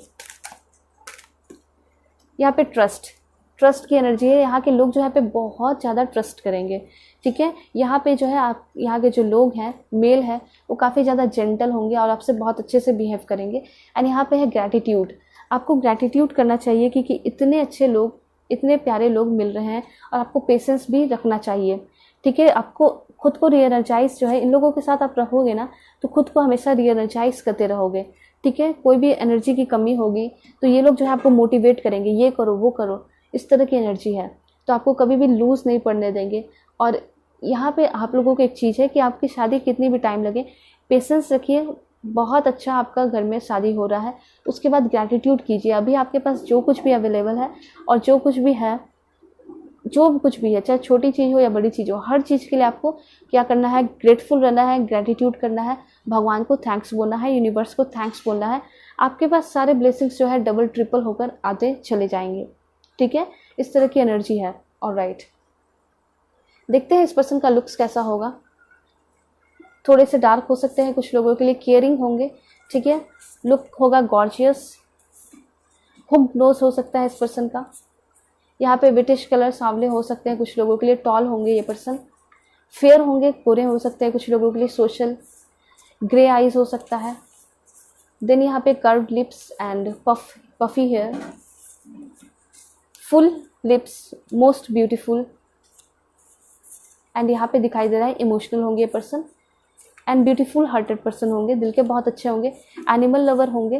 यहाँ पे ट्रस्ट की एनर्जी है। यहाँ के लोग जो है पे बहुत ज़्यादा ट्रस्ट करेंगे। ठीक है, यहाँ पे जो है आप यहाँ के जो लोग हैं, मेल है, वो काफ़ी ज़्यादा जेंटल होंगे और आपसे बहुत अच्छे से बिहेव करेंगे। एंड यहाँ पे है ग्रैटिट्यूड। आपको ग्रैटिट्यूड करना चाहिए कि इतने अच्छे लोग, इतने प्यारे लोग मिल रहे हैं, और आपको पेशेंस भी रखना चाहिए। ठीक है, आपको खुद को रीएनर्जाइज जो है, इन लोगों के साथ आप रहोगे ना तो खुद को हमेशा रीएनर्जाइज करते रहोगे। ठीक है, कोई भी एनर्जी की कमी होगी तो ये लोग जो है आपको मोटिवेट करेंगे, ये करो वो करो, इस तरह की एनर्जी है। तो आपको कभी भी लूज़ नहीं पड़ने देंगे। और यहाँ पे आप लोगों को एक चीज़ है कि आपकी शादी कितनी भी टाइम लगे, पेशेंस रखिए। बहुत अच्छा आपका घर में शादी हो रहा है, उसके बाद ग्रैटिट्यूड कीजिए। अभी आपके पास जो कुछ भी अवेलेबल है और जो कुछ भी है, चाहे छोटी चीज़ हो या बड़ी चीज़ हो, हर चीज़ के लिए आपको क्या करना है, ग्रेटफुल रहना है, ग्रैटिट्यूड करना है, भगवान को थैंक्स बोलना है, यूनिवर्स को थैंक्स बोलना है। आपके पास सारे ब्लेसिंग्स जो है डबल ट्रिपल होकर आते चले जाएंगे। ठीक है, इस तरह की एनर्जी है। ऑलराइट, देखते हैं इस पर्सन का लुक्स कैसा होगा। थोड़े से डार्क हो सकते हैं कुछ लोगों के लिए, केयरिंग होंगे। ठीक है, लुक होगा गॉर्जियस, हुक नोज हो सकता है इस पर्सन का। यहाँ पे ब्रिटिश कलर सांवले हो सकते हैं कुछ लोगों के लिए, टॉल होंगे ये पर्सन, फेयर होंगे, गोरे हो सकते हैं कुछ लोगों के लिए, सोशल, ग्रे आईज हो सकता है। देन यहाँ पे curved lips and puffy hair, full lips, most beautiful. And यहाँ पे दिखाई दे रहा है इमोशनल होंगे ये person and beautiful hearted person होंगे, दिल के बहुत अच्छे होंगे, एनिमल लवर होंगे,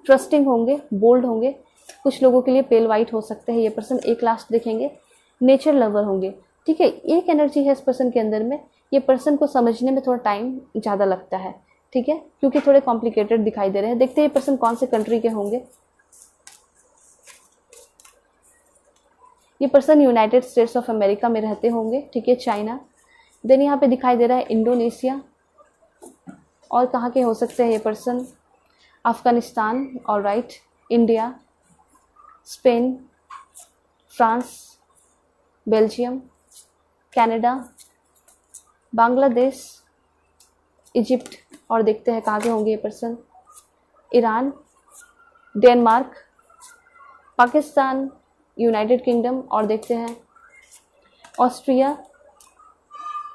ट्रस्टिंग होंगे, बोल्ड होंगे। कुछ लोगों के लिए पेल वाइट हो सकते हैं ये पर्सन। एक लास्ट देखेंगे, नेचर लवर होंगे। ठीक है, एक एनर्जी है इस पर्सन के अंदर में, ये पर्सन को समझने में थोड़ा टाइम ज़्यादा लगता है। ठीक है, क्योंकि थोड़े कॉम्प्लिकेटेड दिखाई दे रहे हैं। देखते हैं ये पर्सन कौन से कंट्री के होंगे। ये person United states of America में रहते होंगे। ठीक है, चाइना। देन यहाँ पे दिखाई दे रहा है इंडोनेशिया। और कहाँ के हो सकते हैं ये person, Afghanistan, alright, India, Spain, France, Belgium, Canada, Bangladesh, Egypt. और देखते हैं कहाँ के होंगे ये person, Iran, Denmark, Pakistan, United Kingdom. और देखते हैं Austria,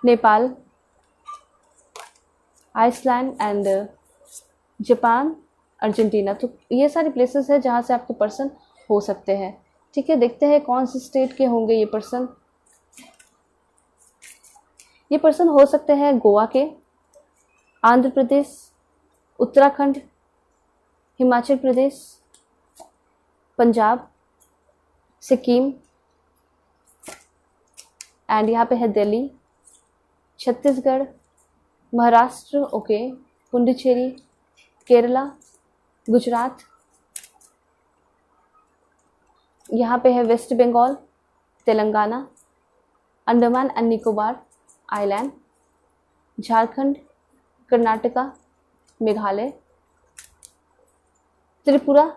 Nepal, Iceland and Japan, Argentina. तो ये सारे प्लेसेस है जहाँ से आपके पर्सन हो सकते हैं। ठीक है, देखते हैं कौन से स्टेट के होंगे ये पर्सन। ये पर्सन हो सकते हैं गोवा के, आंध्र प्रदेश, उत्तराखंड, हिमाचल प्रदेश, पंजाब, सिक्किम एंड यहाँ पे है दिल्ली, छत्तीसगढ़, महाराष्ट्र, ओके, पुडुचेरी, केरला, गुजरात, यहाँ पे है West Bengal, Telangana, Andaman and Nicobar Island, Jharkhand, Karnataka, Meghalaya, Tripura,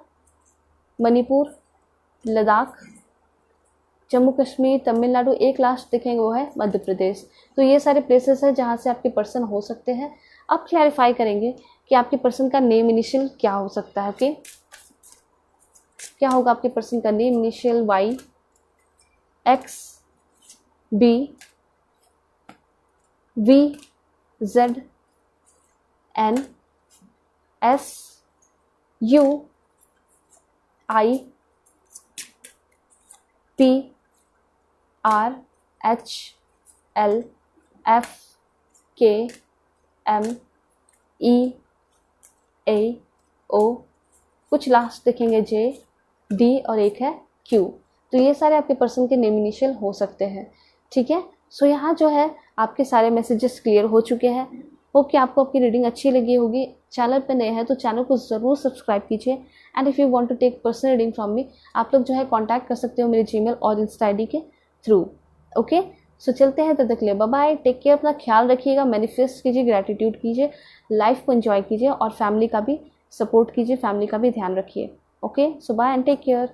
Manipur, Ladakh, Jammu Kashmir, Tamil Nadu. एक लास्ट देखेंगे वो है मध्य प्रदेश। तो ये सारे प्लेसेस हैं जहाँ से आपके पर्सन हो सकते हैं। अब क्लैरिफाई करेंगे कि आपके पर्सन का नेम इनिशियल क्या हो सकता है। ओके, क्या होगा आपके पर्सन का name initial, Y, X, B, V, Z, N, S, U, I, P, R, H, L, F, K, M, E, A, O, कुछ लास्ट देखेंगे जे, डी और एक है क्यू। तो ये सारे आपके पर्सन के नेम इनिशियल हो सकते हैं। ठीक है, सो यहाँ जो है आपके सारे मैसेजेस क्लियर हो चुके हैं। होप कि आपको आपकी रीडिंग अच्छी लगी होगी। चैनल पे नए हैं तो चैनल को ज़रूर सब्सक्राइब कीजिए। And if you want to take personal reading from me, आप लोग जो है कॉन्टैक्ट कर सकते हो मेरे जीमेल और इंस्टा आईडी के थ्रू। ओके, सो चलते हैं, तब तक के लिए बाय बाय, टेक केयर, अपना ख्याल रखिएगा, मैनिफेस्ट कीजिए, ग्रैटिट्यूड कीजिए, लाइफ को एंजॉय कीजिए और फैमिली का भी सपोर्ट कीजिए, फैमिली का भी ध्यान रखिए। Okay, so bye and take care.